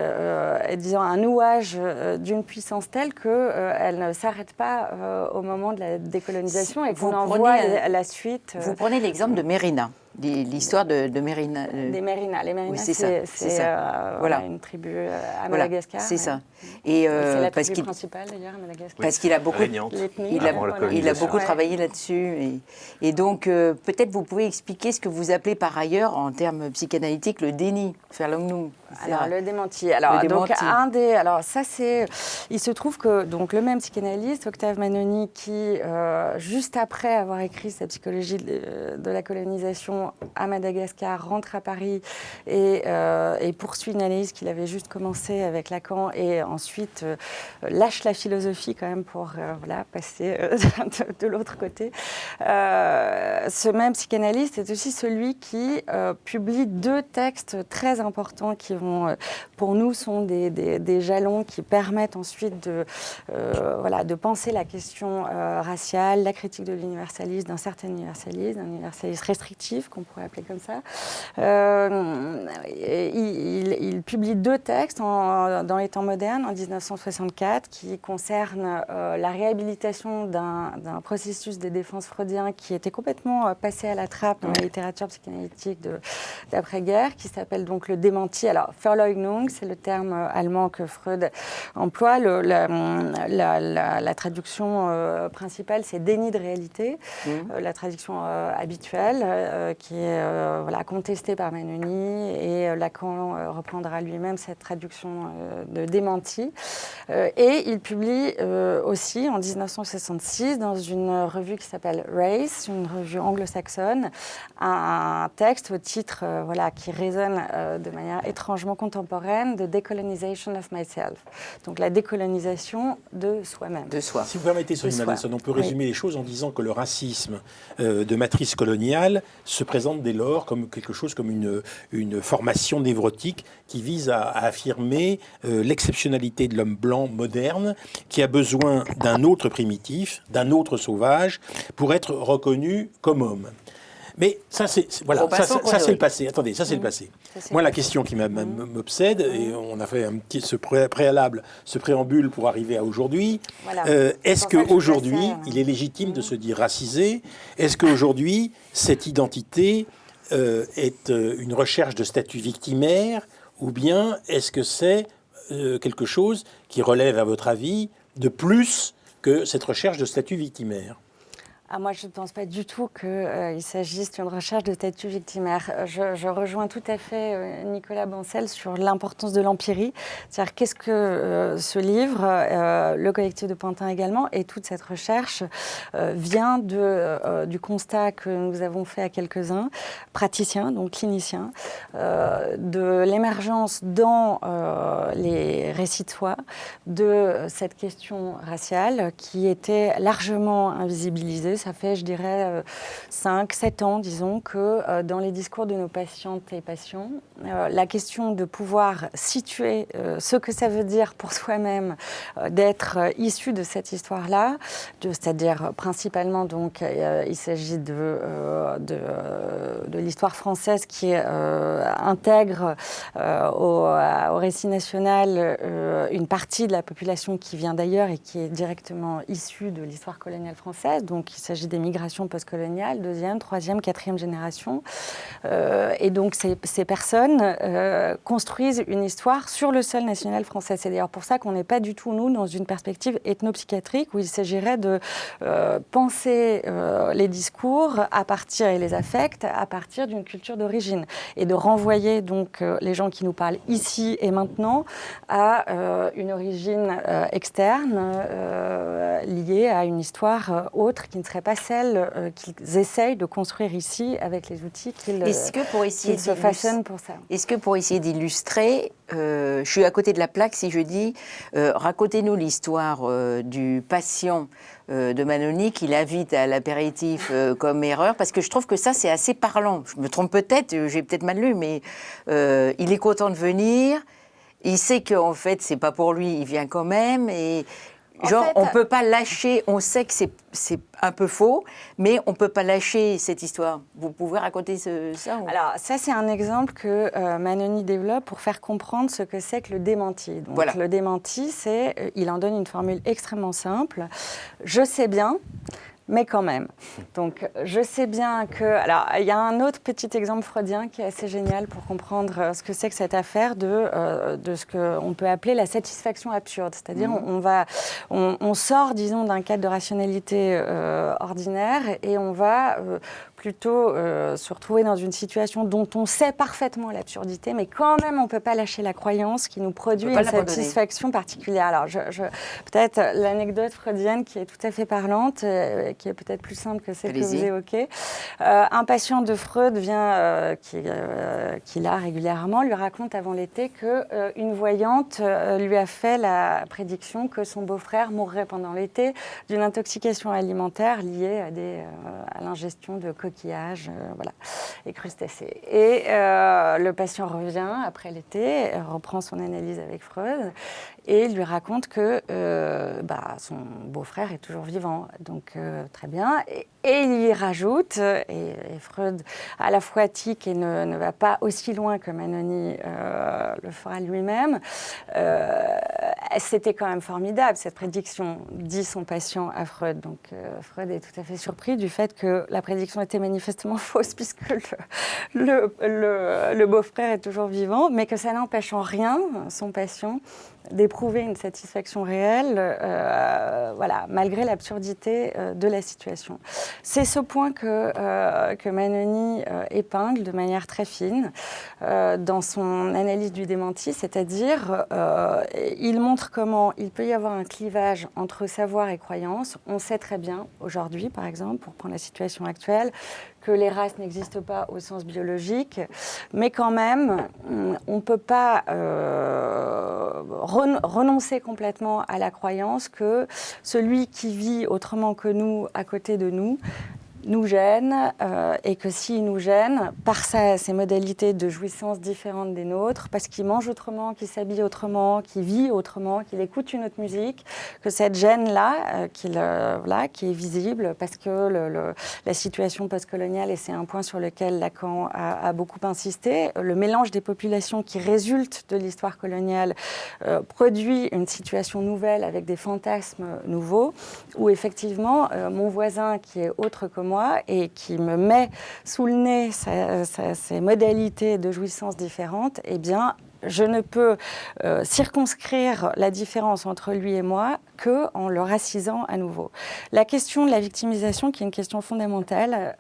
F: disons un nouage d'une puissance telle qu'elle ne s'arrête pas au moment de la décolonisation et qu'on envoie à la suite.
E: Vous prenez l'exemple de Mérina. L'histoire de Mérina.
F: Des Mérina. Les Mérina,
E: oui,
F: c'est
E: voilà.
F: Une tribu à Madagascar.
E: C'est ça. Et
F: c'est la tribu principale d'ailleurs à Madagascar.
E: Parce qu'il a beaucoup, il a beaucoup travaillé là-dessus. Et donc, peut-être vous pouvez expliquer ce que vous appelez par ailleurs, en termes psychanalytiques, le déni. Verlongnou.
F: Alors, le démenti. Alors, ça, c'est... Il se trouve que donc, le même psychanalyste, Octave Manoni, qui, juste après avoir écrit sa psychologie de la colonisation à Madagascar, rentre à Paris et poursuit une analyse qu'il avait juste commencée avec Lacan et ensuite lâche la philosophie quand même pour passer de l'autre côté. Ce même psychanalyste est aussi celui qui publie 2 textes très importants qui pour nous, sont des jalons qui permettent ensuite de penser la question raciale, la critique de l'universalisme, d'un certain universalisme, d'un universalisme restrictif, qu'on pourrait appeler comme ça. Il publie 2 textes dans les temps modernes, en 1964, qui concernent la réhabilitation d'un processus de défense freudien qui était complètement passé à la trappe dans la littérature psychanalytique d'après-guerre, qui s'appelle donc le démenti. Alors, Verleugnung, c'est le terme allemand que Freud emploie. La traduction principale, c'est déni de réalité. La traduction habituelle, qui est contestée par Manoni, et Lacan reprendra lui-même cette traduction de démenti. Et il publie aussi, en 1966, dans une revue qui s'appelle Race, une revue anglo-saxonne, un texte au titre qui résonne de manière étrangement contemporaine, de Decolonization of Myself. Donc la décolonisation de soi-même.
E: De soi.
A: Si vous permettez, Sonia Mendelssohn, on peut résumer les choses en disant que le racisme de matrice coloniale se présente dès lors comme quelque chose, comme une formation névrotique qui vise à affirmer l'exceptionnalité de l'homme blanc moderne qui a besoin d'un autre primitif, d'un autre sauvage pour être reconnu comme homme. Mais ça, c'est le passé. Attendez, ça, c'est le passé. Moi, la question qui m'obsède, et on a fait ce préambule pour arriver à aujourd'hui, est-ce qu'aujourd'hui, il est légitime de se dire racisé? Est-ce qu'aujourd'hui, cette identité est une recherche de statut victimaire, ou bien est-ce que c'est quelque chose qui relève, à votre avis, de plus que cette recherche de statut victimaire?
F: Moi, je ne pense pas du tout qu'il s'agisse d'une recherche de statut victimaire. Je rejoins tout à fait Nicolas Bancel sur l'importance de l'empirie. C'est-à-dire, qu'est-ce que ce livre, le collectif de Pantin également, et toute cette recherche vient du constat que nous avons fait à quelques-uns, praticiens, donc cliniciens, de l'émergence dans les récits de soi de cette question raciale qui était largement invisibilisée. ça fait, je dirais, 5-7 ans, disons, que dans les discours de nos patientes et patients, la question de pouvoir situer ce que ça veut dire pour soi-même d'être issu de cette histoire-là, c'est-à-dire principalement, donc, il s'agit de l'histoire française qui intègre au récit national une partie de la population qui vient d'ailleurs et qui est directement issue de l'histoire coloniale française. Donc il s'agit des migrations postcoloniales, 2e, 3e, 4e génération. Et donc ces personnes construisent une histoire sur le sol national français. C'est d'ailleurs pour ça qu'on n'est pas du tout, nous, dans une perspective ethnopsychiatrique où il s'agirait de penser les discours à partir, et les affects à partir d'une culture d'origine et de renvoyer donc les gens qui nous parlent ici et maintenant à une origine externe liée à une histoire autre qui ne serait pas celle qu'ils essayent de construire ici avec les outils qu'ils se façonnent pour ça.
E: Est-ce que pour essayer d'illustrer, je suis à côté de la plaque si je dis racontez-nous l'histoire du patient de Manoni qu'il invite à l'apéritif comme erreur, parce que je trouve que ça c'est assez parlant. Je me trompe peut-être, j'ai peut-être mal lu, mais il est content de venir, il sait qu'en fait c'est pas pour lui, il vient quand même, et genre on peut pas lâcher, on sait que c'est un peu faux, mais on peut pas lâcher cette histoire. Vous pouvez raconter ça ou...
F: Alors ça c'est un exemple que Manoni développe pour faire comprendre ce que c'est que le démenti. Donc voilà. Le démenti, il en donne une formule extrêmement simple. Je sais bien, mais quand même. Donc, je sais bien que... Alors, il y a un autre petit exemple freudien qui est assez génial pour comprendre ce que c'est que cette affaire de ce qu'on peut appeler la satisfaction absurde. C'est-à-dire, on sort, disons, d'un cadre de rationalité ordinaire et on va plutôt se retrouver dans une situation dont on sait parfaitement l'absurdité, mais quand même, on ne peut pas lâcher la croyance qui nous produit une satisfaction particulière. Alors, peut-être l'anecdote freudienne qui est tout à fait parlante, qui est peut-être plus simple que celle que vous évoquez. Un patient de Freud vient, qui l'a régulièrement, lui raconte avant l'été qu'une voyante lui a fait la prédiction que son beau-frère mourrait pendant l'été d'une intoxication alimentaire liée à l'ingestion de coquillages et crustacés. Et le patient revient après l'été, reprend son analyse avec Freud et lui raconte que son beau-frère est toujours vivant. Donc, très bien. Et il y rajoute, et Freud à la fois tique et ne va pas aussi loin que Manoni le fera lui-même, c'était quand même formidable cette prédiction, dit son patient à Freud. Donc Freud est tout à fait surpris du fait que la prédiction était manifestement fausse puisque le beau-frère est toujours vivant, mais que ça n'empêche en rien son patient d'éprouver une satisfaction réelle, malgré l'absurdité de la situation. C'est ce point que Manoni épingle de manière très fine dans son analyse du démenti, c'est-à-dire il montre comment il peut y avoir un clivage entre savoir et croyance. On sait très bien aujourd'hui, par exemple, pour prendre la situation actuelle, que les races n'existent pas au sens biologique, mais quand même, on ne peut pas renoncer complètement à la croyance que celui qui vit autrement que nous, à côté de nous gêne et que s'il nous gêne, par ses modalités de jouissance différentes des nôtres, parce qu'il mange autrement, qu'il s'habille autrement, qu'il vit autrement, qu'il écoute une autre musique, que cette gêne-là, qui est visible, parce que la situation postcoloniale, et c'est un point sur lequel Lacan a beaucoup insisté, le mélange des populations qui résulte de l'histoire coloniale produit une situation nouvelle avec des fantasmes nouveaux, où effectivement, mon voisin qui est autre que moi, et qui me met sous le nez ces modalités de jouissance différentes, eh bien, je ne peux circonscrire la différence entre lui et moi qu'en le racisant à nouveau. La question de la victimisation, qui est une question fondamentale,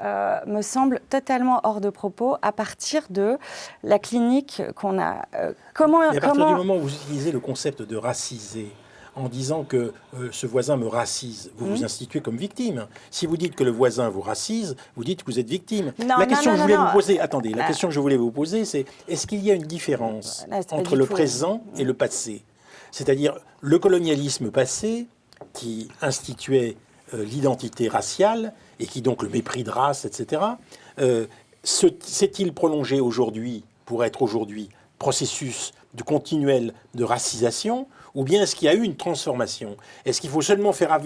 F: me semble totalement hors de propos à partir de la clinique qu'on a.
A: À partir du moment où vous utilisez le concept de raciser, en disant que ce voisin me racise, vous vous instituez comme victime. Si vous dites que le voisin vous racise, vous dites que vous êtes victime. La question que je voulais vous poser, c'est est-ce qu'il y a une différence entre le présent et le passé ? C'est-à-dire le colonialisme passé, qui instituait l'identité raciale et qui donc le mépris de race, etc., s'est-il prolongé aujourd'hui, pour être aujourd'hui, processus de continuel de racisation, ou bien est-ce qu'il y a eu une transformation? Est-ce qu'il faut seulement faire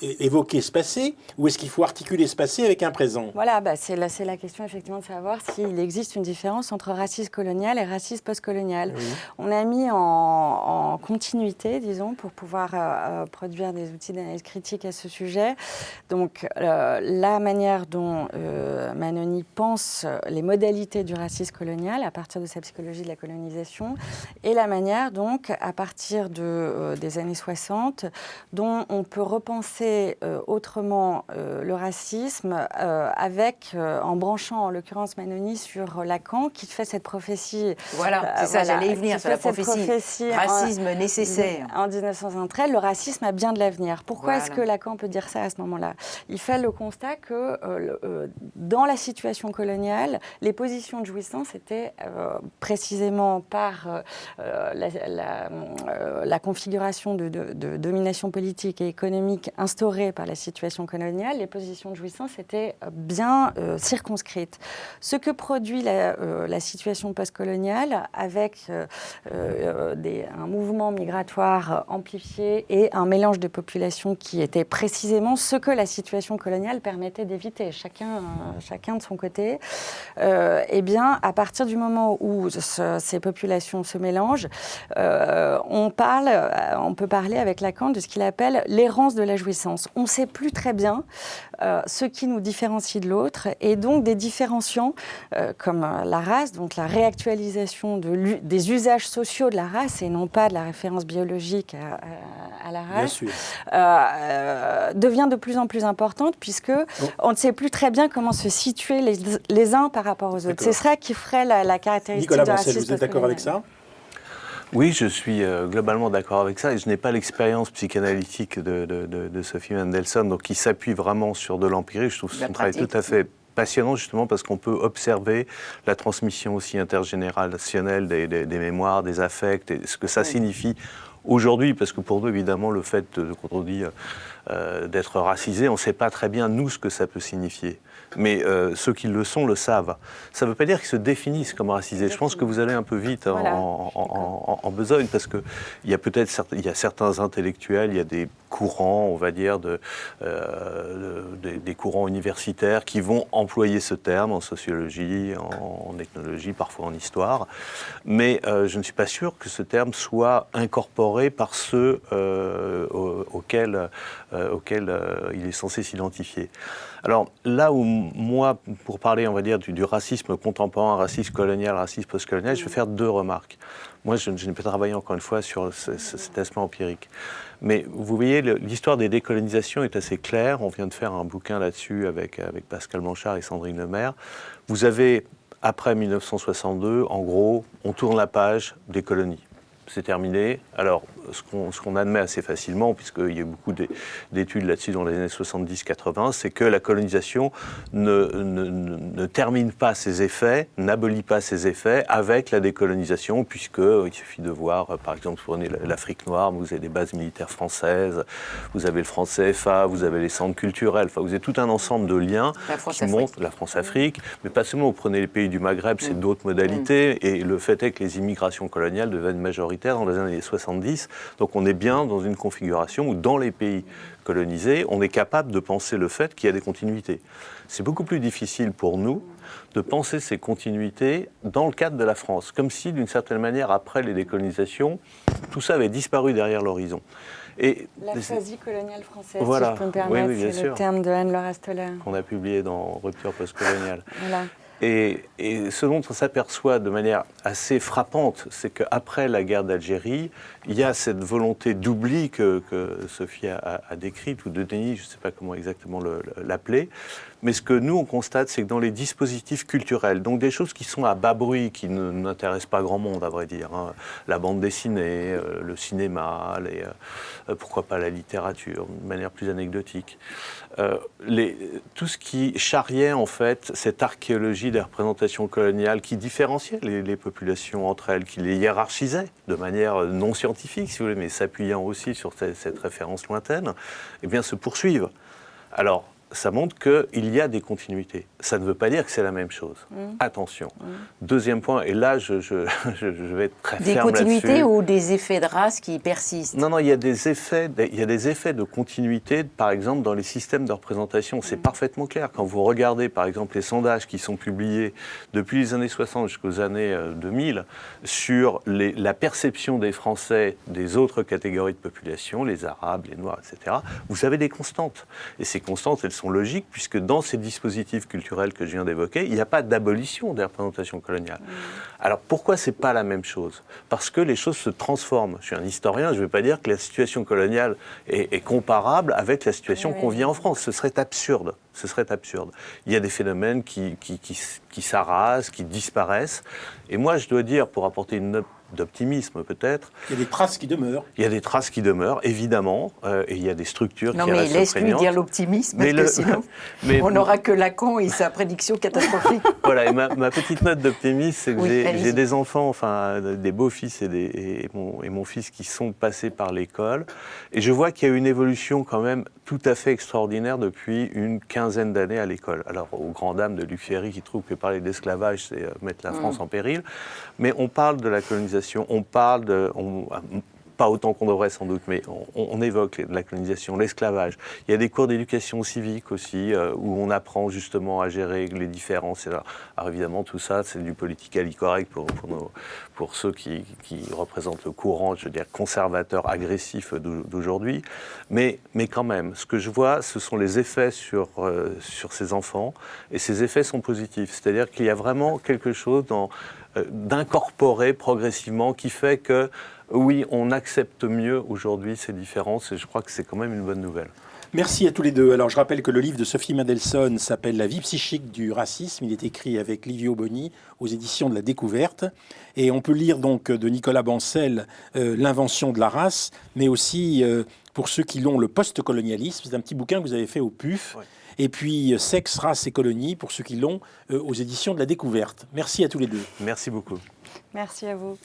A: évoquer ce passé, ou est-ce qu'il faut articuler ce passé avec un présent?
F: Voilà, c'est la question effectivement de savoir s'il existe une différence entre racisme colonial et racisme postcolonial.
A: Oui.
F: On a mis en continuité, disons, pour pouvoir produire des outils d'analyse critique à ce sujet. Donc, la manière dont Manoni pense les modalités du racisme colonial à partir de sa psychologie de la colonisation, et la manière, donc, à partir des années 60, dont on peut repenser autrement le racisme en branchant en l'occurrence Manoni sur Lacan, qui fait cette prophétie.
E: Voilà, c'est ça, j'allais y venir, sur la prophétie. Racisme nécessaire.
F: En 1913, le racisme a bien de l'avenir. Pourquoi est-ce que Lacan peut dire ça à ce moment-là? Il fait le constat que dans la situation coloniale, les positions de jouissance étaient précisément par la configuration de domination politique et économique instaurée par la situation coloniale, les positions de jouissance étaient bien circonscrites. Ce que produit la situation postcoloniale avec un mouvement migratoire amplifié et un mélange de populations qui était précisément ce que la situation coloniale permettait d'éviter, chacun de son côté, eh bien, à partir du moment où ces populations se mélangent, on peut parler avec Lacan de ce qu'il appelle l'errance de la jouissance. On ne sait plus très bien ce qui nous différencie de l'autre, et donc des différenciants comme la race, donc la réactualisation des usages sociaux de la race et non pas de la référence biologique à la race, devient de plus en plus importante, puisque on ne sait plus très bien comment se situer les uns par rapport aux autres. C'est ça qui ferait la caractéristique
A: Nicolas
F: du racisme.
A: Bancel, vous êtes d'accord avec ça?
D: Oui, je suis globalement d'accord avec ça, et je n'ai pas l'expérience psychanalytique de Sophie Mendelssohn, donc qui s'appuie vraiment sur de l'empirisme. Je trouve son travail tout à fait passionnant, justement parce qu'on peut observer la transmission aussi intergénérationnelle des mémoires, des affects, et ce que ça signifie aujourd'hui, parce que pour nous, évidemment, le fait, quand on dit d'être racisé, on ne sait pas très bien, nous, ce que ça peut signifier. Mais ceux qui le sont le savent. Ça ne veut pas dire qu'ils se définissent comme racisés. Je pense que vous allez un peu vite en besogne, parce qu'il y a peut-être certains intellectuels, il y a des courants, on va dire, des courants universitaires qui vont employer ce terme en sociologie, en ethnologie, parfois en histoire. Mais je ne suis pas sûr que ce terme soit incorporé par ceux auxquels il est censé s'identifier. Alors là où moi, pour parler, on va dire, du racisme contemporain, racisme colonial, racisme postcolonial, je vais faire deux remarques. Moi, je n'ai pas travaillé encore une fois sur cet aspect empirique. Mais vous voyez, l'histoire des décolonisations est assez claire. On vient de faire un bouquin là-dessus avec Pascal Blanchard et Sandrine Lemaire. Vous avez, après 1962, en gros, on tourne la page des colonies. C'est terminé. Alors, ce qu'on admet assez facilement, puisqu'il y a eu beaucoup d'études là-dessus dans les années 70-80, c'est que la colonisation ne termine pas ses effets, n'abolit pas ses effets avec la décolonisation, puisqu'il suffit de voir, par exemple, vous prenez l'Afrique noire, vous avez des bases militaires françaises, vous avez le franc CFA, vous avez les centres culturels, enfin, vous avez tout un ensemble de liens qui montrent la France-Afrique, mais pas seulement, vous prenez les pays du Maghreb, c'est d'autres modalités, et le fait est que les immigrations coloniales deviennent majoritaires dans les années 70. Donc on est bien dans une configuration où dans les pays colonisés, on est capable de penser le fait qu'il y a des continuités. C'est beaucoup plus difficile pour nous de penser ces continuités dans le cadre de la France, comme si d'une certaine manière, après les décolonisations, tout ça avait disparu derrière l'horizon.
F: L'aphasie coloniale française,
D: voilà.
F: Si je peux me permettre,
D: oui,
F: c'est le terme de Anne-Laure Astoler.
D: Qu'on a publié dans Rupture postcoloniale.
F: Voilà.
D: Et ce dont on s'aperçoit de manière assez frappante, c'est qu'après la guerre d'Algérie, il y a cette volonté d'oubli que Sophie a décrite, ou de déni, je ne sais pas comment exactement l'appeler, Mais ce que nous, on constate, c'est que dans les dispositifs culturels, donc des choses qui sont à bas bruit, qui n'intéressent pas grand monde, à vrai dire, hein, la bande dessinée, le cinéma, pourquoi pas la littérature, de manière plus anecdotique, tout ce qui charriait en fait cette archéologie des représentations coloniales qui différenciait les populations entre elles, qui les hiérarchisait de manière non scientifique, si vous voulez, mais s'appuyant aussi sur cette référence lointaine, eh bien se poursuivent. Alors, ça montre qu'il y a des continuités. Ça ne veut pas dire que c'est la même chose. Attention. Deuxième point, et là, je vais être très ferme là-dessus.
E: Des continuités ou des effets de race qui persistent?
D: Non, il y a des effets de continuité, par exemple, dans les systèmes de représentation. C'est parfaitement clair. Quand vous regardez, par exemple, les sondages qui sont publiés depuis les années 60 jusqu'aux années 2000 sur la perception des Français des autres catégories de population, les Arabes, les Noirs, etc., vous avez des constantes. Et ces constantes, elles sont logiques, puisque dans ces dispositifs culturels que je viens d'évoquer, il n'y a pas d'abolition des représentations coloniales. Alors pourquoi c'est pas la même chose? Parce que les choses se transforment. Je suis un historien, je ne vais pas dire que la situation coloniale est comparable avec la situation qu'on vit en France. Ce serait absurde. Ce serait absurde. Il y a des phénomènes qui s'arrasent, qui disparaissent. Et moi, je dois dire, pour apporter une note d'optimisme peut-être...
A: Il y a des traces qui demeurent.
D: Il y a des traces qui demeurent, évidemment, et il y a des structures qui restent prégnantes.
E: Non, mais laisse-lui dire l'optimisme, parce que sinon, on n'aura que Lacan et sa prédiction catastrophique.
D: Voilà, et ma petite note d'optimisme, c'est que j'ai des enfants, enfin des beaux-fils et mon fils qui sont passés par l'école, et je vois qu'il y a une évolution quand même tout à fait extraordinaire depuis une quinzaine d'années à l'école. Alors, aux grandes dames de Luc Ferry qui trouvent que parler d'esclavage, c'est mettre la France en péril, mais on parle de la colonisation, on parle pas autant qu'on devrait sans doute, mais on évoque la colonisation, l'esclavage. Il y a des cours d'éducation civique aussi, où on apprend justement à gérer les différences. Alors évidemment, tout ça, c'est du politically correct pour ceux qui représentent le courant, je veux dire, conservateur, agressif d'aujourd'hui. Mais quand même, ce que je vois, ce sont les effets sur ces enfants, et ces effets sont positifs. C'est-à-dire qu'il y a vraiment quelque chose d'incorporer progressivement qui fait que, oui, on accepte mieux aujourd'hui ces différences, et je crois que c'est quand même une bonne nouvelle.
A: Merci à tous les deux. Alors, je rappelle que le livre de Sophie Mendelssohn s'appelle « La vie psychique du racisme ». Il est écrit avec Livio Boni aux éditions de La Découverte. Et on peut lire donc de Nicolas Bancel L'invention de la race, mais aussi, pour ceux qui l'ont, le post-colonialisme. C'est un petit bouquin que vous avez fait au PUF. Ouais. Et puis, Sexe, race et colonie, pour ceux qui l'ont, aux éditions de La Découverte. Merci à tous les deux.
D: Merci beaucoup.
F: Merci à vous.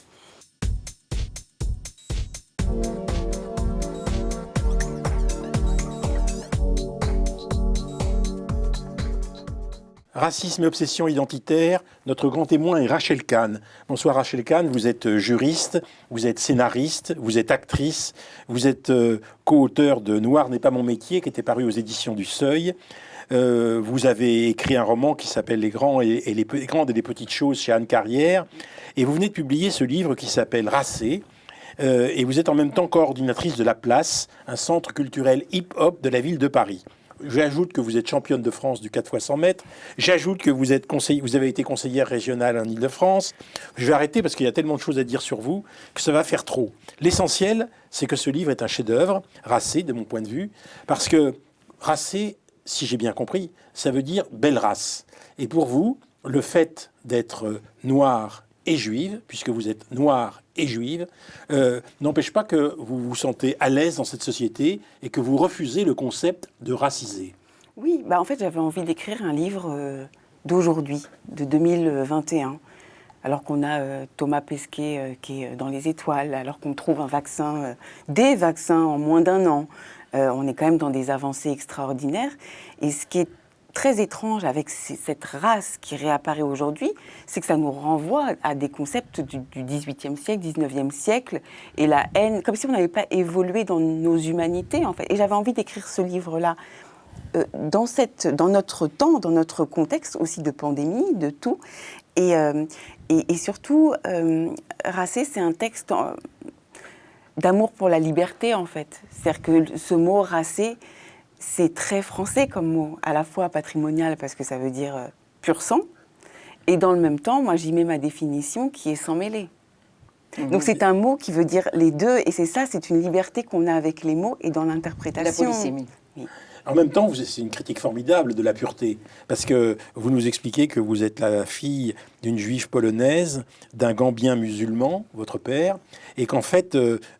A: Racisme et obsession identitaire, notre grand témoin est Rachel Kahn. Bonsoir Rachel Kahn, vous êtes juriste, vous êtes scénariste, vous êtes actrice, vous êtes co-auteur de Noir n'est pas mon métier, qui était paru aux éditions du Seuil. Vous avez écrit un roman qui s'appelle Les grandes et les petites choses chez Anne Carrière. Et vous venez de publier ce livre qui s'appelle Racé. Et vous êtes en même temps coordinatrice de La Place, un centre culturel hip-hop de la ville de Paris. J'ajoute que vous êtes championne de France du 4 x 100 mètres. J'ajoute que vous avez été conseillère régionale en Ile-de-France. Je vais arrêter parce qu'il y a tellement de choses à dire sur vous que ça va faire trop. L'essentiel, c'est que ce livre est un chef-d'œuvre, Racé, de mon point de vue, parce que Racé, si j'ai bien compris, ça veut dire belle race. Et pour vous, le fait d'être noire et juive, puisque vous êtes noire et juive, n'empêche pas que vous vous sentez à l'aise dans cette société et que vous refusez le concept de racisé.
G: Oui, en fait, j'avais envie d'écrire un livre d'aujourd'hui, de 2021, alors qu'on a Thomas Pesquet qui est dans les étoiles, alors qu'on trouve un vaccin, des vaccins en moins d'un an. On est quand même dans des avancées extraordinaires. Et ce qui est très étrange avec cette race qui réapparaît aujourd'hui, c'est que ça nous renvoie à des concepts du XVIIIe siècle, XIXe siècle, et la haine, comme si on n'avait pas évolué dans nos humanités, en fait. Et j'avais envie d'écrire ce livre-là dans notre temps, dans notre contexte aussi de pandémie, de tout. Et surtout, Racé, c'est un texte d'amour pour la liberté, en fait. C'est-à-dire que ce mot « racé », c'est très français comme mot, à la fois patrimonial parce que ça veut dire pur sang, et dans le même temps, moi j'y mets ma définition qui est sans mêler. Donc c'est un mot qui veut dire les deux, et c'est ça, c'est une liberté qu'on a avec les mots et dans
E: La
G: l'interprétation.
E: polysémie.
A: En même temps, c'est une critique formidable de la pureté, parce que vous nous expliquez que vous êtes la fille d'une juive polonaise, d'un gambien musulman, votre père, et qu'en fait,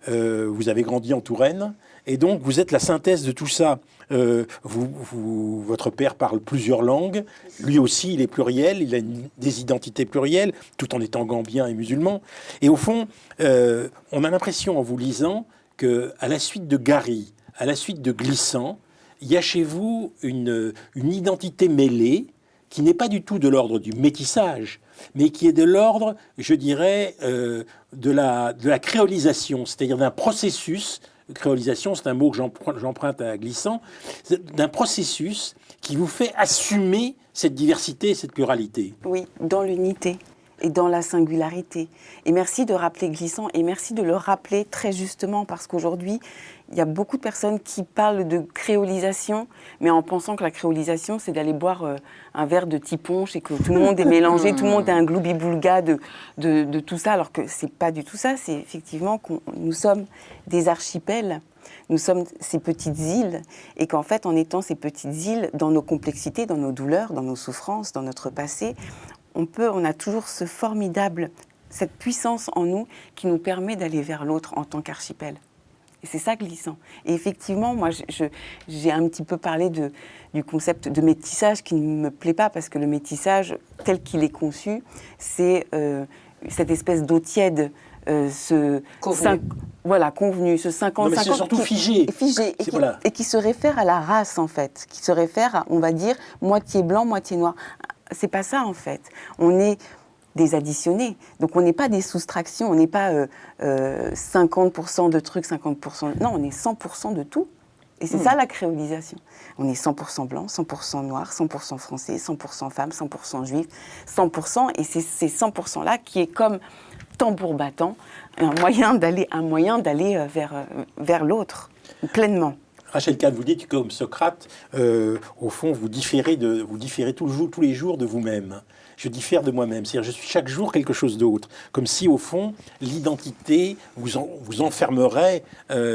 A: vous avez grandi en Touraine, et donc vous êtes la synthèse de tout ça. Votre père parle plusieurs langues, lui aussi il est pluriel, il a des identités plurielles, tout en étant gambien et musulman. Et au fond, on a l'impression en vous lisant qu'à la suite de Gary, à la suite de Glissant, il y a chez vous une identité mêlée qui n'est pas du tout de l'ordre du métissage, mais qui est de l'ordre, je dirais, de la créolisation, c'est-à-dire d'un processus. Créolisation, c'est un mot que j'emprunte à Glissant, d'un processus qui vous fait assumer cette diversité et cette pluralité.
G: Oui, dans l'unité et dans la singularité. Et merci de rappeler Glissant, et merci de le rappeler très justement, parce qu'aujourd'hui, il y a beaucoup de personnes qui parlent de créolisation, mais en pensant que la créolisation, c'est d'aller boire un verre de tiponche et que tout le monde est mélangé, tout le monde est un gloubi-boulga de tout ça, alors que c'est pas du tout ça. C'est effectivement que nous sommes des archipels, nous sommes ces petites îles, et qu'en fait, en étant ces petites îles, dans nos complexités, dans nos douleurs, dans nos souffrances, dans notre passé, on a toujours cette puissance en nous qui nous permet d'aller vers l'autre en tant qu'archipel. Et c'est ça Glissant. Et effectivement, moi, j'ai un petit peu parlé du concept de métissage qui ne me plaît pas, parce que le métissage, tel qu'il est conçu, c'est cette espèce d'eau tiède, convenu, ce 50-50.
A: Non, mais c'est surtout figé.
G: Et qui se réfère à la race, en fait. Qui se réfère à, on va dire, moitié blanc, moitié noir. C'est pas ça, en fait. On est des additionnés. Donc on n'est pas des soustractions, on n'est pas 50% de trucs, 50%... Non, on est 100% de tout. Et c'est ça la créolisation. On est 100% blanc, 100% noir, 100% français, 100% femme, 100% juif, 100%. Et c'est ces 100%-là qui est comme tambour battant, un moyen d'aller vers l'autre, pleinement.
A: Rachel Kahn, vous dites comme Socrate, au fond, vous différez tous les jours de vous-même. Je diffère de moi-même, c'est-à-dire je suis chaque jour quelque chose d'autre. Comme si, au fond, l'identité vous enfermerait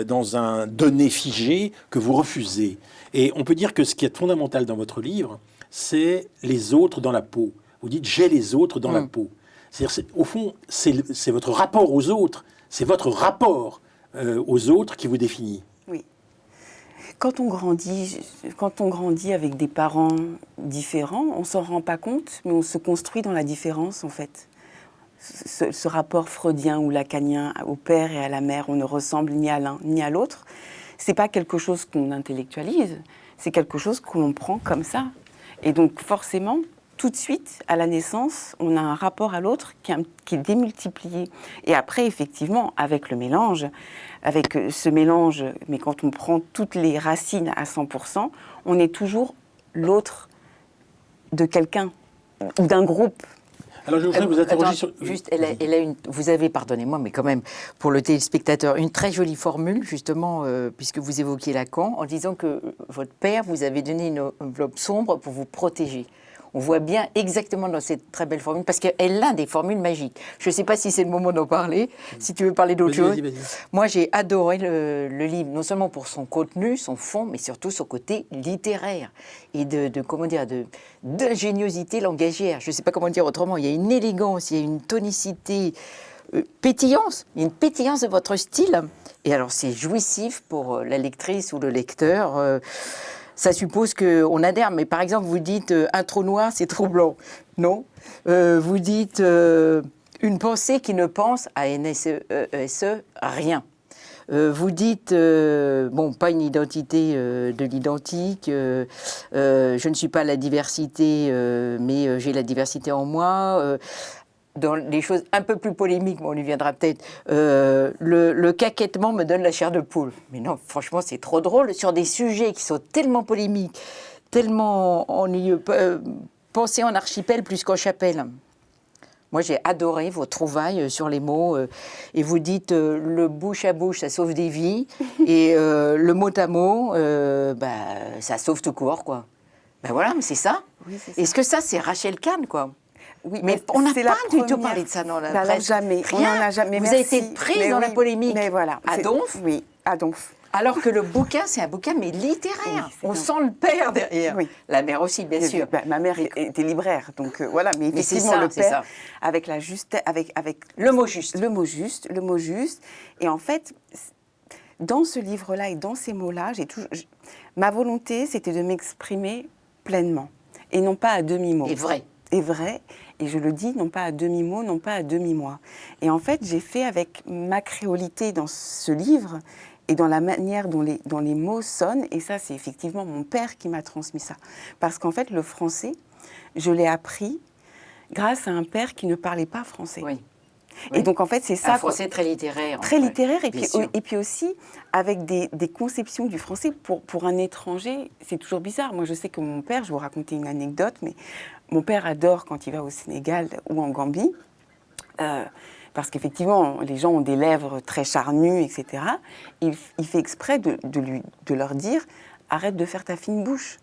A: dans un donné figé que vous refusez. Et on peut dire que ce qui est fondamental dans votre livre, c'est les autres dans la peau. Vous dites « j'ai les autres dans la peau ». C'est-à-dire, au fond, c'est votre rapport aux autres, c'est votre rapport aux autres qui vous définit.
G: Oui. Quand on grandit avec des parents différents, on ne s'en rend pas compte, mais on se construit dans la différence, en fait. Ce rapport freudien ou lacanien au père et à la mère, on ne ressemble ni à l'un ni à l'autre. Ce n'est pas quelque chose qu'on intellectualise, c'est quelque chose que l'on prend comme ça. Et donc, forcément, tout de suite, à la naissance, on a un rapport à l'autre qui est démultiplié. Et après, effectivement, avec le mélange, avec ce mélange, mais quand on prend toutes les racines à 100%, on est toujours l'autre de quelqu'un ou d'un groupe.
A: Alors je voudrais vous interroger sur...
E: Juste, vous avez, pardonnez-moi, mais quand même, pour le téléspectateur, une très jolie formule, justement, puisque vous évoquiez Lacan, en disant que votre père vous avait donné une enveloppe sombre pour vous protéger. On voit bien exactement dans cette très belle formule, parce qu'elle a des formules magiques. Je ne sais pas si c'est le moment d'en parler, si tu veux parler d'autre chose.
A: Vas-y.
E: Moi, j'ai adoré le livre, non seulement pour son contenu, son fond, mais surtout son côté littéraire et d'ingéniosité langagière. Je ne sais pas comment dire autrement. Il y a une élégance, il y a une tonicité, pétillance. Il y a une pétillance de votre style. Et alors, c'est jouissif pour la lectrice ou le lecteur. Ça suppose qu'on adhère, mais par exemple, vous dites un trou noir, c'est trop blanc. Non. Vous dites une pensée qui ne pense à NSE, rien. Vous dites, pas une identité de l'identique, je ne suis pas la diversité, mais j'ai la diversité en moi. Dans les choses un peu plus polémiques, mais on y viendra peut-être, le caquettement me donne la chair de poule. Mais non, franchement, c'est trop drôle. Sur des sujets qui sont tellement polémiques, tellement ennuyeux, pensez en archipel plus qu'en chapelle. Moi, j'ai adoré vos trouvailles sur les mots. Et vous dites, le bouche à bouche, ça sauve des vies. Et le mot à mot, ça sauve tout court, quoi. Ben voilà, mais c'est ça. Oui, c'est ça. Est-ce que ça, c'est Rachel Kahn, quoi?
G: Oui,
E: mais on n'a
G: c'est
E: pas
G: la
E: du tout
G: première.
E: parlé de ça dans la
G: Alors,
E: presse.
G: jamais. On
E: Rien.
G: n'en a jamais.
E: Vous
G: Merci.
E: avez été prise
G: Mais
E: dans la
G: oui,
E: polémique.
G: Mais voilà.
E: À
G: C'est-
E: Donf.
G: Oui, à Donf.
E: Alors que le bouquin, c'est un bouquin, mais littéraire.
G: Oui, c'est
E: On
G: un-
E: sent le père derrière.
G: Oui.
E: La mère aussi, bien sûr.
G: Bah, ma mère était libraire, donc voilà. Mais
E: c'est
G: effectivement,
E: ça,
G: le
E: c'est ça.
G: père, avec la juste, avec
E: Le mot juste.
G: le mot juste, le mot juste. Et en fait, dans ce livre-là et dans ces mots-là, ma volonté, c'était de m'exprimer pleinement et non pas à demi-mot.
E: Et vrai.
G: Et vrai, et je le dis, non pas à demi-mot, non pas à demi-mois. Et en fait, j'ai fait avec ma créolité dans ce livre et dans la manière dont les mots sonnent, et ça, c'est effectivement mon père qui m'a transmis ça. Parce qu'en fait, le français, je l'ai appris grâce à un père qui ne parlait pas français.
E: Oui.
G: Et donc, en fait, c'est ça.
E: Un français très littéraire.
G: Très
E: en fait.
G: littéraire,
E: Bien sûr.
G: et puis aussi avec des conceptions du français. Pour un étranger, c'est toujours bizarre. Moi, je sais que mon père, je vais vous raconter une anecdote, mais mon père adore quand il va au Sénégal ou en Gambie, parce qu'effectivement, les gens ont des lèvres très charnues, etc. Il fait exprès de leur dire « arrête de faire ta fine bouche ».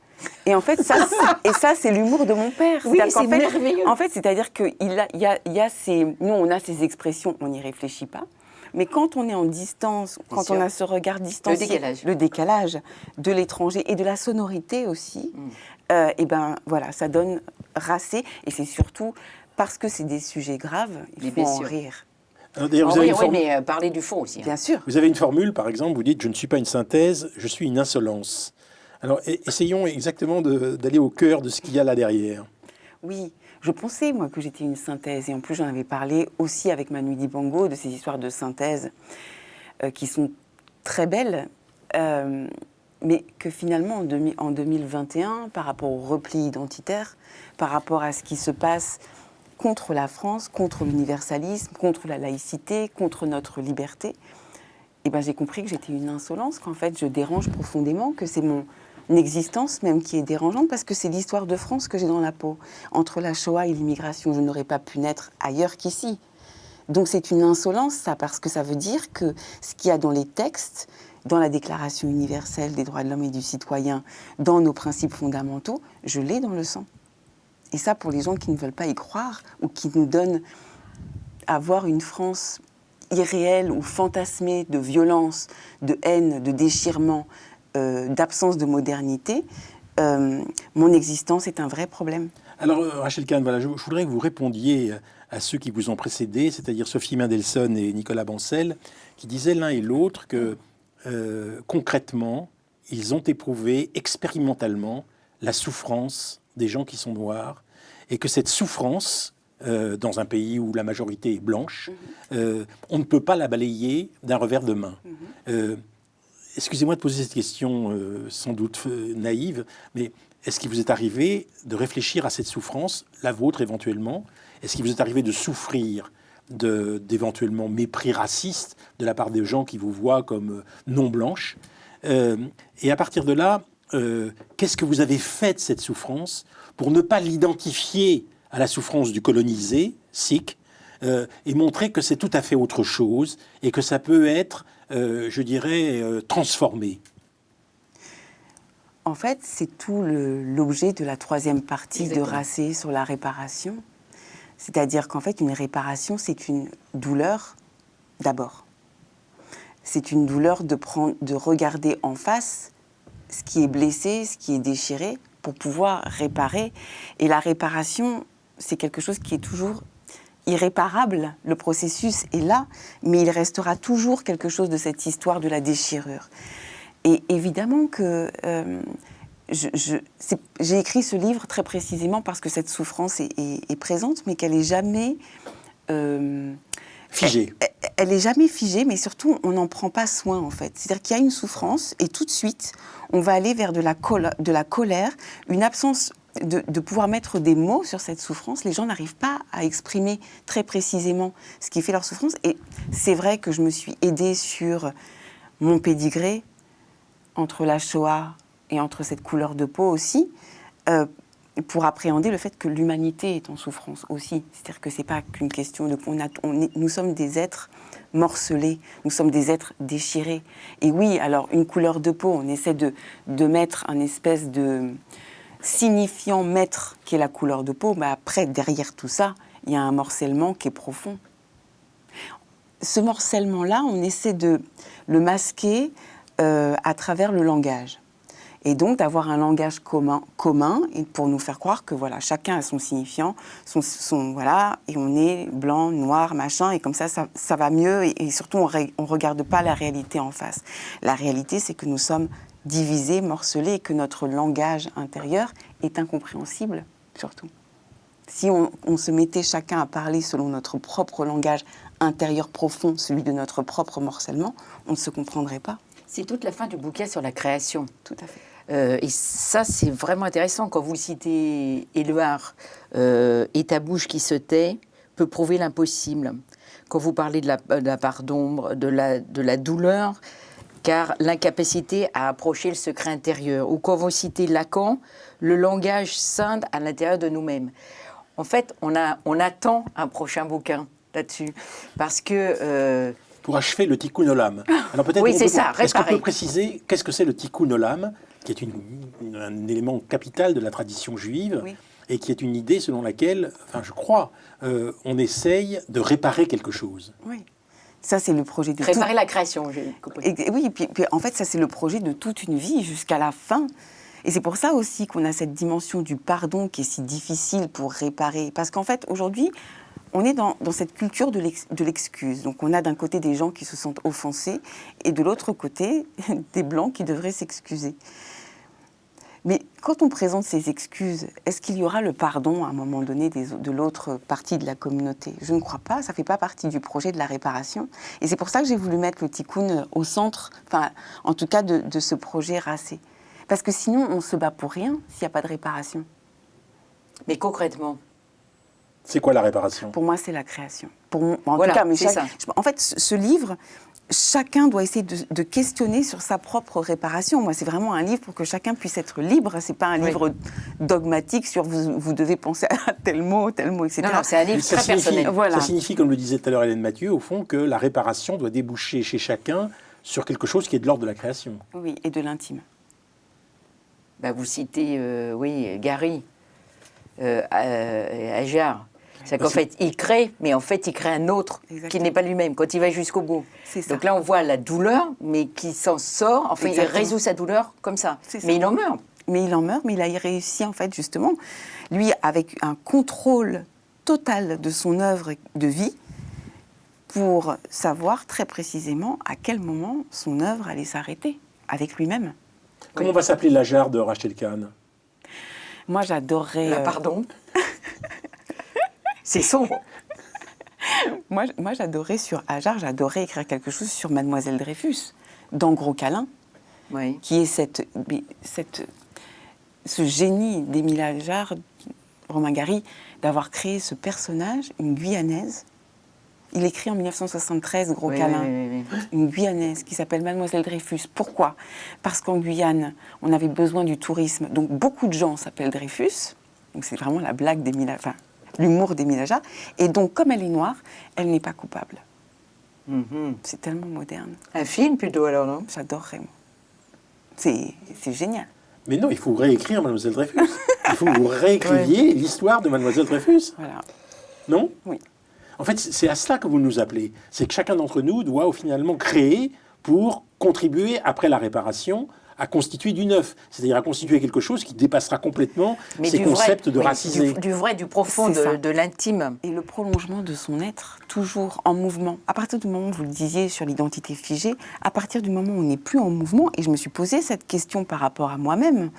G: Et en fait, ça, c'est l'humour de mon père.
E: Oui,
G: C'est-à-dire qu'en
E: c'est
G: fait-
E: merveilleux.
G: En fait, c'est-à-dire qu'il y a nous, on a ces expressions, on n'y réfléchit pas. Mais quand on est en distance, quand
E: sûr.
G: on a ce regard distancié, le décalage de l'étranger et de la sonorité aussi, et ben voilà, ça donne racé. Et c'est surtout parce que c'est des sujets graves, il
E: Mais
G: faut
E: bien
G: en
E: sûr.
G: rire.
A: Alors, d'ailleurs,
E: Ah
A: vous avez
E: oui,
A: une
E: oui,
A: formule-
E: mais parler du fond aussi. hein.
G: Bien sûr.
A: Vous avez une formule, par exemple, vous dites « je ne suis pas une synthèse, je suis une insolence ». Alors, essayons exactement d'aller au cœur de ce qu'il y a là derrière.
G: Oui, je pensais, moi, que j'étais une synthèse. Et en plus, j'en avais parlé aussi avec Manu Dibango de ces histoires de synthèse qui sont très belles, mais que finalement, en 2021, par rapport au repli identitaire, par rapport à ce qui se passe contre la France, contre l'universalisme, contre la laïcité, contre notre liberté, eh ben, j'ai compris que j'étais une insolence, qu'en fait, je dérange profondément, que c'est mon existence même qui est dérangeante, parce que c'est l'histoire de France que j'ai dans la peau. Entre la Shoah et l'immigration, je n'aurais pas pu naître ailleurs qu'ici. Donc c'est une insolence, ça, parce que ça veut dire que ce qu'il y a dans les textes, dans la Déclaration universelle des droits de l'homme et du citoyen, dans nos principes fondamentaux, je l'ai dans le sang. Et ça, pour les gens qui ne veulent pas y croire, ou qui nous donnent à voir une France irréelle ou fantasmée de violence, de haine, de déchirement, d'absence de modernité, mon existence est un vrai problème.
A: Alors, Rachel Kahn, voilà, je voudrais que vous répondiez à ceux qui vous ont précédé, c'est-à-dire Sophie Mendelssohn et Nicolas Bancel, qui disaient l'un et l'autre que, concrètement, ils ont éprouvé expérimentalement la souffrance des gens qui sont noirs, et que cette souffrance, dans un pays où la majorité est blanche, on ne peut pas la balayer d'un revers de main. Excusez-moi de poser cette question sans doute naïve, mais est-ce qu'il vous est arrivé de réfléchir à cette souffrance, la vôtre éventuellement? Est-ce qu'il vous est arrivé de souffrir d'éventuellement mépris raciste de la part des gens qui vous voient comme non blanches? Et à partir de là, qu'est-ce que vous avez fait de cette souffrance pour ne pas l'identifier à la souffrance du colonisé, sikh, et montrer que c'est tout à fait autre chose et que ça peut être, je dirais, transformé?
G: En fait, c'est tout l'objet de la troisième partie
E: Exactement.
G: de Racé sur la réparation. C'est-à-dire qu'en fait, une réparation, c'est une douleur d'abord. C'est une douleur de regarder en face ce qui est blessé, ce qui est déchiré, pour pouvoir réparer. Et la réparation, c'est quelque chose qui est toujours irréparable. Le processus est là, mais il restera toujours quelque chose de cette histoire de la déchirure. Et évidemment que j'ai écrit ce livre très précisément parce que cette souffrance est présente, mais qu'elle n'est jamais...
A: Figée.
G: Elle n'est jamais figée, mais surtout, on n'en prend pas soin, en fait. C'est-à-dire qu'il y a une souffrance, et tout de suite, on va aller vers de la colère, une absence de pouvoir mettre des mots sur cette souffrance. Les gens n'arrivent pas à exprimer très précisément ce qui fait leur souffrance. Et c'est vrai que je me suis aidée sur mon pédigré, entre la Shoah et entre cette couleur de peau aussi, pour appréhender le fait que l'humanité est en souffrance aussi. C'est-à-dire que ce n'est pas qu'une question de... nous sommes des êtres morcelés, nous sommes des êtres déchirés. Et oui, alors, une couleur de peau, on essaie de mettre un espèce signifiant maître qui est la couleur de peau, mais après, derrière tout ça, il y a un morcellement qui est profond. Ce morcellement-là, on essaie de le masquer à travers le langage. Et donc d'avoir un langage commun et pour nous faire croire que voilà, chacun a son signifiant, voilà, et on est blanc, noir, machin, et comme ça va mieux, et surtout on regarde pas la réalité en face. La réalité, c'est que nous sommes divisés, morcelés, et que notre langage intérieur est incompréhensible, surtout. Si on se mettait chacun à parler selon notre propre langage intérieur profond, celui de notre propre morcellement, on ne se comprendrait pas.
E: C'est toute la fin du bouquin sur la création.
G: Tout à fait.
E: Et ça, c'est vraiment intéressant. Quand vous citez Éluard, et ta bouche qui se tait peut prouver l'impossible. Quand vous parlez de la part d'ombre, de la douleur, car l'incapacité à approcher le secret intérieur. Ou quand vous citez Lacan, le langage scinde à l'intérieur de nous-mêmes. En fait, on attend un prochain bouquin là-dessus. Parce que...
A: Pour achever le tikkun olam. Alors peut-être
E: oui, c'est ça,
A: est-ce qu'on
E: réparer.
A: peut préciser qu'est-ce que c'est le tikkun olam, qui est un élément capital de la tradition juive,
G: Oui.
A: et qui est une idée selon laquelle, enfin je crois, on essaye de réparer quelque chose.
G: Oui. Ça, c'est le projet de
E: Réparer la création, j'ai compris.
G: Oui, puis en fait, ça, c'est le projet de toute une vie jusqu'à la fin. Et c'est pour ça aussi qu'on a cette dimension du pardon qui est si difficile pour réparer. Parce qu'en fait, aujourd'hui, on est dans cette culture de l'excuse. Donc on a d'un côté des gens qui se sentent offensés et de l'autre côté des blancs qui devraient s'excuser. Mais quand on présente ces excuses, est-ce qu'il y aura le pardon à un moment donné de l'autre partie de la communauté? Je ne crois pas, ça ne fait pas partie du projet de la réparation. Et c'est pour ça que j'ai voulu mettre le tikkun au centre, enfin en tout cas de ce projet racé. Parce que sinon on se bat pour rien s'il n'y a pas de réparation.
E: Mais concrètement,
A: C'est quoi la réparation?
G: Pour moi, c'est la création. En
E: Voilà,
G: tout cas, mais
E: c'est ça.
G: en fait, ce livre, chacun doit essayer de questionner sur sa propre réparation. Moi, c'est vraiment un livre pour que chacun puisse être libre. C'est pas un livre dogmatique sur vous devez penser à tel mot, etc.
E: non, c'est un livre
A: Ça
E: très
A: signifie,
E: personnel.
G: Voilà.
A: ça signifie, comme le disait tout à l'heure Hélène Mathieu, au fond, que la réparation doit déboucher chez chacun sur quelque chose qui est de l'ordre de la création.
G: Oui, et de l'intime.
E: Bah, vous citez, Gary, Ajar. C'est qu'en fait, il crée, mais en fait, il crée un autre
G: Exactement.
E: qui n'est pas lui-même, quand il va jusqu'au bout.
G: C'est ça.
E: Donc là, on voit la douleur, mais qui s'en sort. Enfin,
G: Exactement.
E: il résout sa douleur comme ça.
G: C'est ça.
E: Mais il en meurt.
G: Mais il en meurt, mais il a réussi, en fait, justement, lui, avec un contrôle total de son œuvre de vie, pour savoir très précisément à quel moment son œuvre allait s'arrêter, avec lui-même.
A: Comment va s'appeler la jarre de Rachel Kahn?
G: Moi, j'adorerais...
E: Pardon. C'est sombre.
G: Moi, j'adorais sur Ajar, j'adorais écrire quelque chose sur Mademoiselle Dreyfus, dans Gros Câlin,
E: Oui.
G: qui est ce génie d'Émile Ajar, Romain Gary, d'avoir créé ce personnage, une Guyanaise. Il écrit en 1973 Gros Câlin,
E: Oui.
G: une Guyanaise qui s'appelle Mademoiselle Dreyfus. Pourquoi? Parce qu'en Guyane, on avait besoin du tourisme, donc beaucoup de gens s'appellent Dreyfus. Donc c'est vraiment la blague d'Émile, enfin l'humour d'Émile Ajar. Et donc, comme elle est noire, elle n'est pas coupable.
E: Mhm.
G: C'est tellement moderne.
E: Un film plutôt alors, non?
G: J'adorerais, moi. C'est génial.
A: Mais non, il faut réécrire Mademoiselle Dreyfus. Il faut que vous réécriviez l'histoire de Mademoiselle Dreyfus.
G: Voilà.
A: Non?
G: Oui.
A: En fait, c'est à cela que vous nous appelez. C'est que chacun d'entre nous doit finalement créer pour contribuer, après la réparation, à constituer du neuf. C'est-à-dire à constituer quelque chose qui dépassera complètement ces
E: du
A: concepts
E: vrai,
A: de
E: oui,
A: racisé.
E: du vrai, du profond,
G: C'est ça.
E: de l'intime.
G: Et le prolongement de son être, toujours en mouvement. À partir du moment où vous le disiez sur l'identité figée, à partir du moment où on n'est plus en mouvement, et je me suis posé cette question par rapport à moi-même,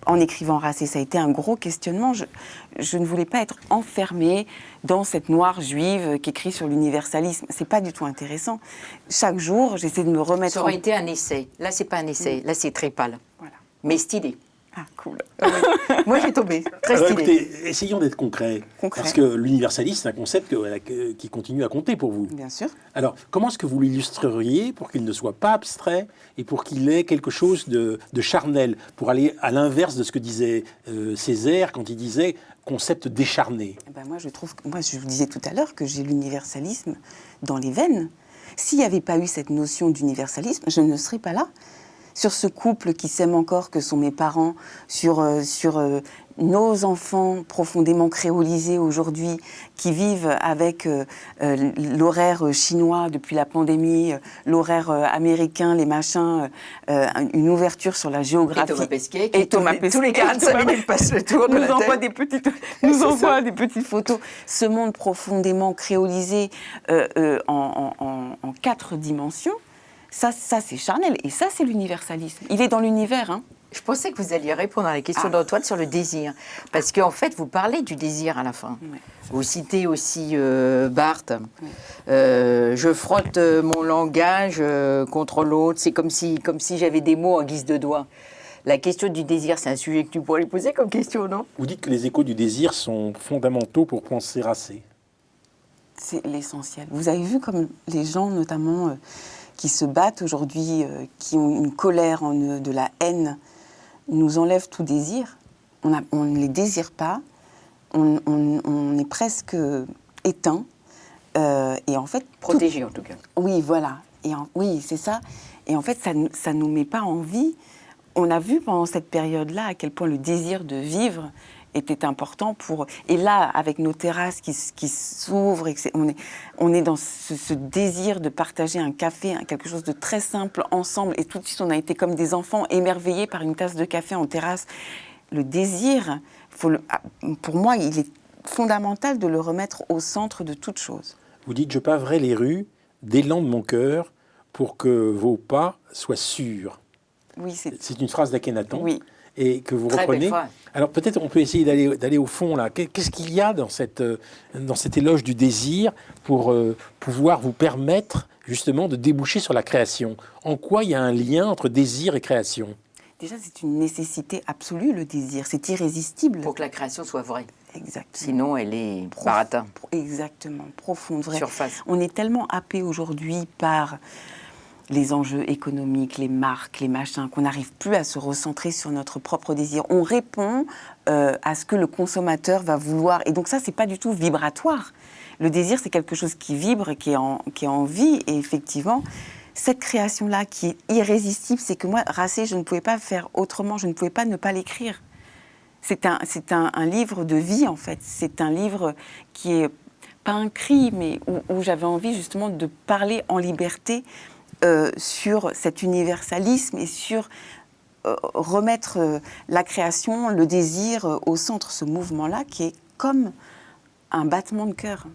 G: en écrivant Racé, ça a été un gros questionnement. Je ne voulais pas être enfermée dans cette noire juive qui écrit sur l'universalisme. C'est pas du tout intéressant. Chaque jour, j'essaie de me remettre
E: Ça aurait été un essai. Là, c'est pas un essai. Là, c'est très pâle.
G: Voilà.
E: Mais stylé.
G: Ah, cool.
E: Moi, j'ai tombé. Très
A: Alors
E: stylé.
A: écoutez, essayons d'être concrets.
G: Concret.
A: Parce que l'universalisme, c'est un concept qui continue à compter pour vous.
G: Bien sûr.
A: Alors, comment est-ce que vous l'illustreriez pour qu'il ne soit pas abstrait et pour qu'il ait quelque chose de charnel, pour aller à l'inverse de ce que disait Césaire quand il disait concept décharné?
G: Eh ben moi, je vous disais tout à l'heure que j'ai l'universalisme dans les veines. S'il n'y avait pas eu cette notion d'universalisme, je ne serais pas là. sur ce couple qui s'aime encore, que sont mes parents, sur nos enfants profondément créolisés aujourd'hui, qui vivent avec l'horaire chinois depuis la pandémie, l'horaire américain, les machins, une ouverture sur la géographie.
E: Et Thomas Pesquet,
G: Et Thomas Pesquet.
E: tous les 45 minutes passe le tour de
G: nous
E: la
G: envoie
E: tête.
G: nous envoie des petites photos. Ce monde profondément créolisé en 4 dimensions, ça c'est charnel. Et ça, c'est l'universalisme. Il est dans l'univers, hein.
E: Je pensais que vous alliez répondre à la question d'Antoine sur le désir. Parce qu'en fait, vous parlez du désir à la fin.
G: Ouais.
E: Vous citez aussi Barthes. Je frotte mon langage contre l'autre. C'est comme si j'avais des mots en guise de doigt. La question du désir, c'est un sujet que tu pourrais lui poser comme question, non?
A: Vous dites que les échos du désir sont fondamentaux pour penser Racé.
G: C'est l'essentiel. Vous avez vu comme les gens, notamment, qui se battent aujourd'hui, qui ont une colère en eux, de la haine, nous enlèvent tout désir. On ne les désire pas. On est presque éteint. Et en fait...
E: Protégé, en tout cas.
G: Oui, voilà. Oui, c'est ça. Et en fait, ça ne nous met pas en vie. On a vu pendant cette période-là à quel point le désir de vivre était important pour... Et là, avec nos terrasses qui s'ouvrent, on est dans ce désir de partager un café, quelque chose de très simple, ensemble. Et tout de suite, on a été comme des enfants émerveillés par une tasse de café en terrasse. Le désir, pour moi, il est fondamental de le remettre au centre de toute chose.
A: Vous dites « Je paverai les rues d'élan de mon cœur pour que vos pas soient sûrs ».
G: Oui,
A: c'est une phrase d'Akhenaton.
G: Oui.
A: Et que vous
E: Très
A: reprenez.
E: belle phrase.
A: Alors peut-être on peut essayer d'aller au fond là. Qu'est-ce qu'il y a dans cet éloge du désir pour pouvoir vous permettre justement de déboucher sur la création? En quoi il y a un lien entre désir et création?
G: Déjà, c'est une nécessité absolue, le désir. C'est irrésistible.
E: Pour que la création soit vraie.
G: Exactement.
E: Sinon, elle est baratin.
G: Exactement, profonde, vraie.
E: Surface.
G: On est tellement happé aujourd'hui par les enjeux économiques, les marques, les machins, qu'on n'arrive plus à se recentrer sur notre propre désir. On répond à ce que le consommateur va vouloir. Et donc ça, c'est pas du tout vibratoire. Le désir, c'est quelque chose qui vibre, qui est en vie. Et effectivement, cette création-là qui est irrésistible, c'est que moi, Racé, je ne pouvais pas faire autrement. Je ne pouvais pas ne pas l'écrire. C'est un livre de vie, en fait. C'est un livre qui est pas un cri, mais où j'avais envie justement de parler en liberté sur cet universalisme et sur remettre la création, le désir au centre, ce mouvement-là qui est comme un battement de cœur.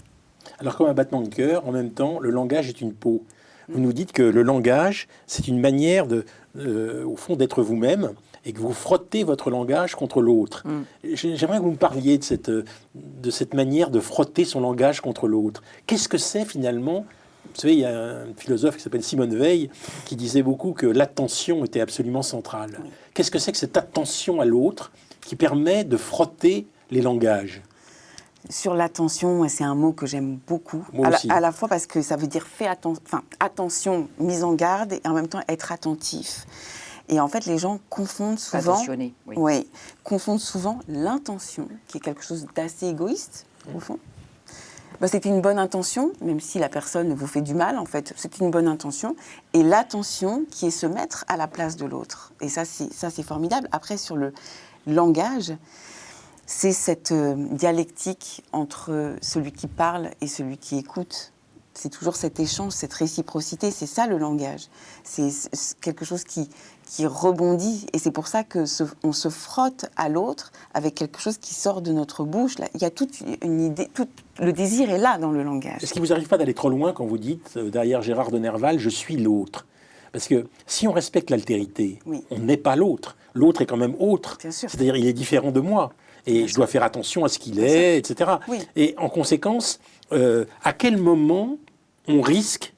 A: Alors comme un battement de cœur, en même temps, le langage est une peau. Vous nous dites que le langage, c'est une manière au fond, d'être vous-même et que vous frottez votre langage contre l'autre. J'aimerais que vous me parliez de cette manière de frotter son langage contre l'autre. Qu'est-ce que c'est finalement? Vous savez, il y a un philosophe qui s'appelle Simone Veil qui disait beaucoup que l'attention était absolument centrale. Oui. Qu'est-ce que c'est que cette attention à l'autre qui permet de frotter les langages?
G: Sur l'attention, c'est un mot que j'aime beaucoup. À la fois parce que ça veut dire attention, mise en garde, et en même temps être attentif. Et en fait, les gens confondent souvent...
E: Attentionné, oui.
G: Oui, confondent souvent l'intention, qui est quelque chose d'assez égoïste, au fond. C'était une bonne intention, même si la personne vous fait du mal, en fait, c'est une bonne intention. Et l'attention, qui est se mettre à la place de l'autre. Et ça, c'est formidable. Après, sur le langage, c'est cette dialectique entre celui qui parle et celui qui écoute. C'est toujours cet échange, cette réciprocité. C'est ça, le langage. C'est quelque chose qui rebondit. Et c'est pour ça qu'on se frotte à l'autre avec quelque chose qui sort de notre bouche. Là, il y a toute une idée, le désir est là dans le langage.
A: Est-ce qu'il vous arrive pas d'aller trop loin quand vous dites, derrière Gérard de Nerval, « je suis l'autre » Parce que si on respecte l'altérité,
G: oui.
A: On n'est pas l'autre. L'autre est quand même autre.
G: C'est-à-dire,
A: il est différent de moi. Et je dois faire attention à ce qu'il est, etc.
G: Oui.
A: Et en conséquence, à quel moment on risque,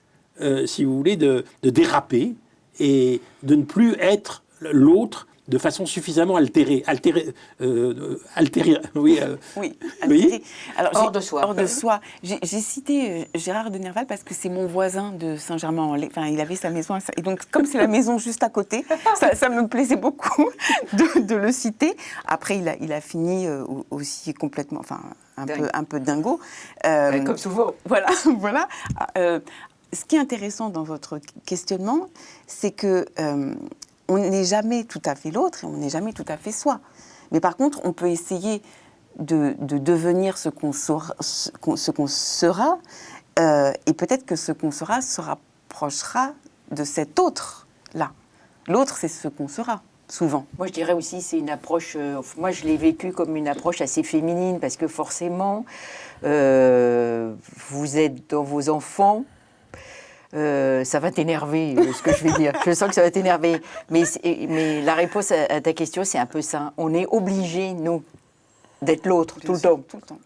A: si vous voulez, de déraper et de ne plus être l'autre de façon suffisamment altérée. Oui,
G: altérée. Alors,
E: hors de soi.
G: Hors de soi. J'ai cité Gérard de Nerval parce que c'est mon voisin de Saint-Germain-en-Laye. Enfin, il avait sa maison. Et donc, comme c'est la maison juste à côté, ça me plaisait beaucoup de le citer. Après, il a fini aussi complètement, enfin, un peu dingo.
E: Comme souvent.
G: Voilà. Ce qui est intéressant dans votre questionnement, c'est que on n'est jamais tout à fait l'autre et on n'est jamais tout à fait soi. Mais par contre, on peut essayer de devenir ce qu'on sera, et peut-être que ce qu'on sera se rapprochera de cet autre-là. L'autre, c'est ce qu'on sera, souvent.
E: Moi, je dirais aussi, c'est une approche. Moi, je l'ai vécu comme une approche assez féminine, parce que forcément, vous êtes dans vos enfants. Ça va t'énerver, ce que je vais dire. Je sens que ça va t'énerver. Mais la réponse à ta question, c'est un peu ça. On est obligés, nous, d'être l'autre tout le temps.
G: Tout le temps.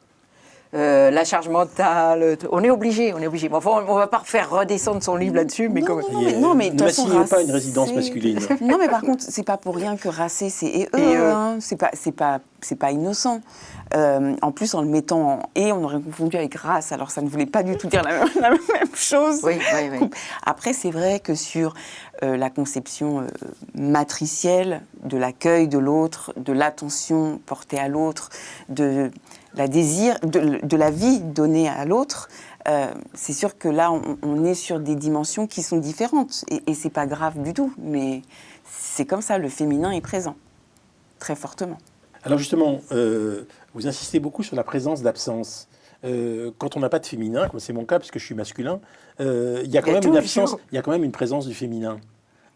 E: La charge mentale, on est obligés. Mais enfin, on ne va pas refaire redescendre son livre là-dessus, mais quand même.
G: Non, mais de
A: ne
G: toute façon,
A: m'assignez pas une
G: racer-
A: résidence masculine.
G: Non, mais par contre, c'est pas pour rien que racer, c'est eux. Hein. C'est pas innocent. En plus, en le mettant en et, on aurait confondu avec race. Alors, ça ne voulait pas du tout dire la même chose.
E: Oui.
G: Après, c'est vrai que sur la conception matricielle de l'accueil de l'autre, de l'attention portée à l'autre, de la vie donnée à l'autre, c'est sûr que là, on est sur des dimensions qui sont différentes. Et c'est pas grave du tout, mais c'est comme ça, le féminin est présent, très fortement.
A: Alors justement, vous insistez beaucoup sur la présence d'absence. Quand on n'a pas de féminin, comme c'est mon cas, parce que je suis masculin, il y a quand même une absence, il y a quand même une présence du féminin.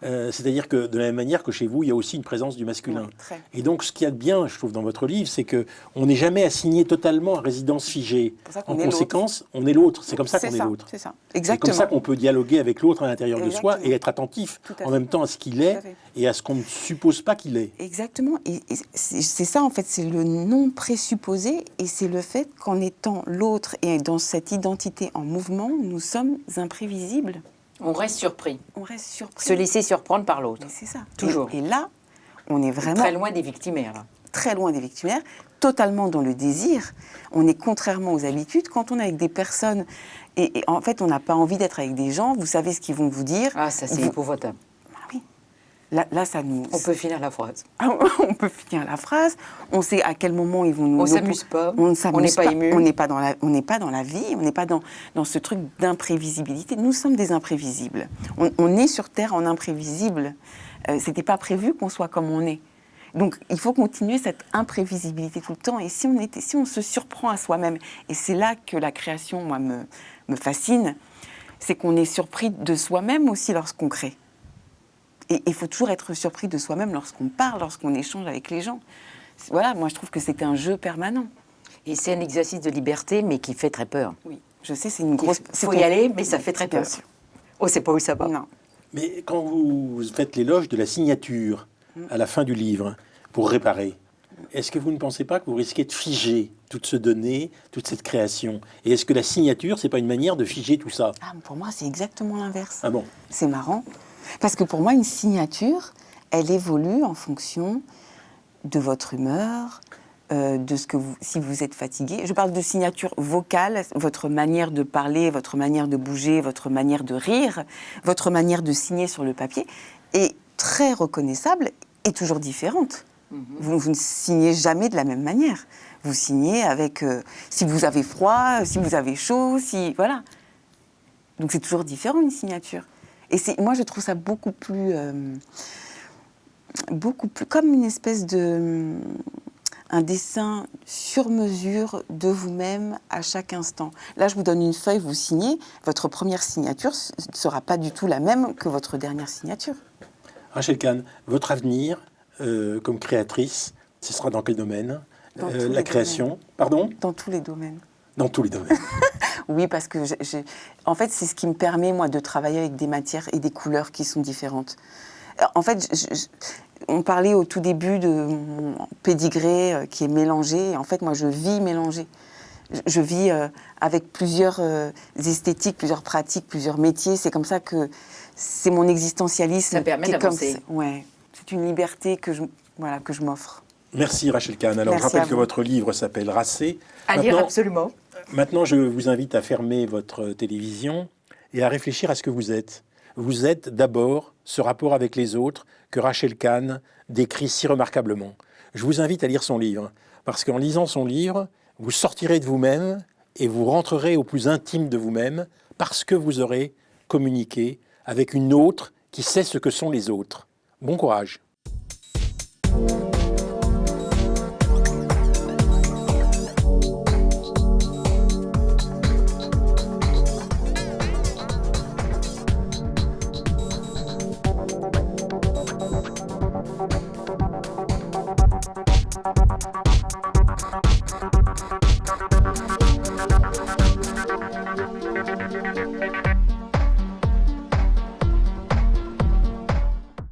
A: C'est-à-dire que de la même manière que chez vous, il y a aussi une présence du masculin.
G: Oui, très.
A: Et donc, ce qu'il y a de bien, je trouve, dans votre livre, c'est que on n'est jamais assigné totalement à résidence figée.
G: pour ça qu'on
A: En
G: est
A: conséquence, on est l'autre. C'est comme ça qu'on est l'autre.
G: C'est ça,
A: C'est
G: exactement.
A: comme ça qu'on peut dialoguer avec l'autre à l'intérieur de soi
G: Exactement.
A: et être attentif
G: Tout à
A: en
G: fait.
A: même temps à ce qu'il
G: Tout
A: est
G: à fait.
A: et à ce qu'on ne suppose pas qu'il est.
G: Exactement. Et c'est ça, en fait, c'est le non présupposé et c'est le fait qu'en étant l'autre et dans cette identité en mouvement, nous sommes imprévisibles.
E: On reste surpris.
G: On reste surpris.
E: Se laisser surprendre par l'autre.
G: Mais c'est ça.
E: Toujours.
G: Et là, on est vraiment
E: Très loin des victimaires, là.
G: très loin des victimaires, totalement dans le désir. On est contrairement aux habitudes. Quand on est avec des personnes, et en fait, on n'a pas envie d'être avec des gens, vous savez ce qu'ils vont vous dire.
E: Ah, ça, c'est
G: Vous-
E: épouvantable.
G: Ah oui. Là, ça nous...
E: On peut finir la phrase.
G: on peut finir la phrase. On sait à quel moment ils vont nous...
E: On s'amuse pas.
G: On ne s'amuse
E: On n'est pas ému.
G: On n'est pas dans la vie. On n'est pas dans ce truc d'imprévisibilité. Nous sommes des imprévisibles. On est sur Terre en imprévisible. C'était pas prévu qu'on soit comme on est. Donc, il faut continuer cette imprévisibilité tout le temps. Et si on se surprend à soi-même, et c'est là que la création, moi, me fascine, c'est qu'on est surpris de soi-même aussi lorsqu'on crée. Et il faut toujours être surpris de soi-même lorsqu'on parle, lorsqu'on échange avec les gens. Voilà, moi, je trouve que c'est un jeu permanent.
E: Et c'est un exercice de liberté, mais qui fait très peur.
G: Oui, je sais, c'est une grosse...
E: Il faut y aller, mais ça fait très
G: Bien
E: peur.
G: sûr.
E: On ne sait pas où ça va.
G: Non.
A: Mais quand vous faites l'éloge de la signature à la fin du livre pour réparer, est-ce que vous ne pensez pas que vous risquez de figer toute ce donné, toute cette création? Et est-ce que la signature, c'est pas une manière de figer tout ça?
G: Ah, pour moi, c'est exactement l'inverse.
A: Ah bon?
G: C'est marrant. Parce que pour moi, une signature, elle évolue en fonction de votre humeur, de ce que si vous êtes fatigué. Je parle de signature vocale, votre manière de parler, votre manière de bouger, votre manière de rire, votre manière de signer sur le papier est très reconnaissable et toujours différente. Vous ne signez jamais de la même manière. Vous signez avec si vous avez froid, si vous avez chaud, si voilà. Donc c'est toujours différent une signature. Et moi je trouve ça beaucoup plus comme une espèce de un dessin sur mesure de vous-même à chaque instant. Là, je vous donne une feuille, vous signez. Votre première signature ne sera pas du tout la même que votre dernière signature.
A: Rachel Kahn, votre avenir comme créatrice, ce sera dans quel domaine?
G: Dans tous
A: La
G: les
A: création,
G: domaines.
A: pardon?
G: Dans tous les domaines.
A: Dans tous les domaines.
G: Oui, parce que en fait, c'est ce qui me permet, moi, de travailler avec des matières et des couleurs qui sont différentes. En fait, on parlait au tout début de mon pédigré qui est mélangé. En fait, moi, je vis mélangé. Je vis avec plusieurs esthétiques, plusieurs pratiques, plusieurs métiers. C'est comme ça que c'est mon existentialisme.
E: Ça permet
G: qui est comme
E: d'avancer.
G: ça. Ouais, c'est une liberté que je m'offre.
A: Merci Rachel Kahn. Alors,
G: Merci
A: je
G: à
A: rappelle que
G: vous.
A: votre livre s'appelle Racé.
E: À lire absolument.
A: Maintenant, je vous invite à fermer votre télévision et à réfléchir à ce que vous êtes. Vous êtes d'abord ce rapport avec les autres que Rachel Kahn décrit si remarquablement. Je vous invite à lire son livre, parce qu'en lisant son livre, vous sortirez de vous-même et vous rentrerez au plus intime de vous-même, parce que vous aurez communiqué avec une autre qui sait ce que sont les autres. Bon courage.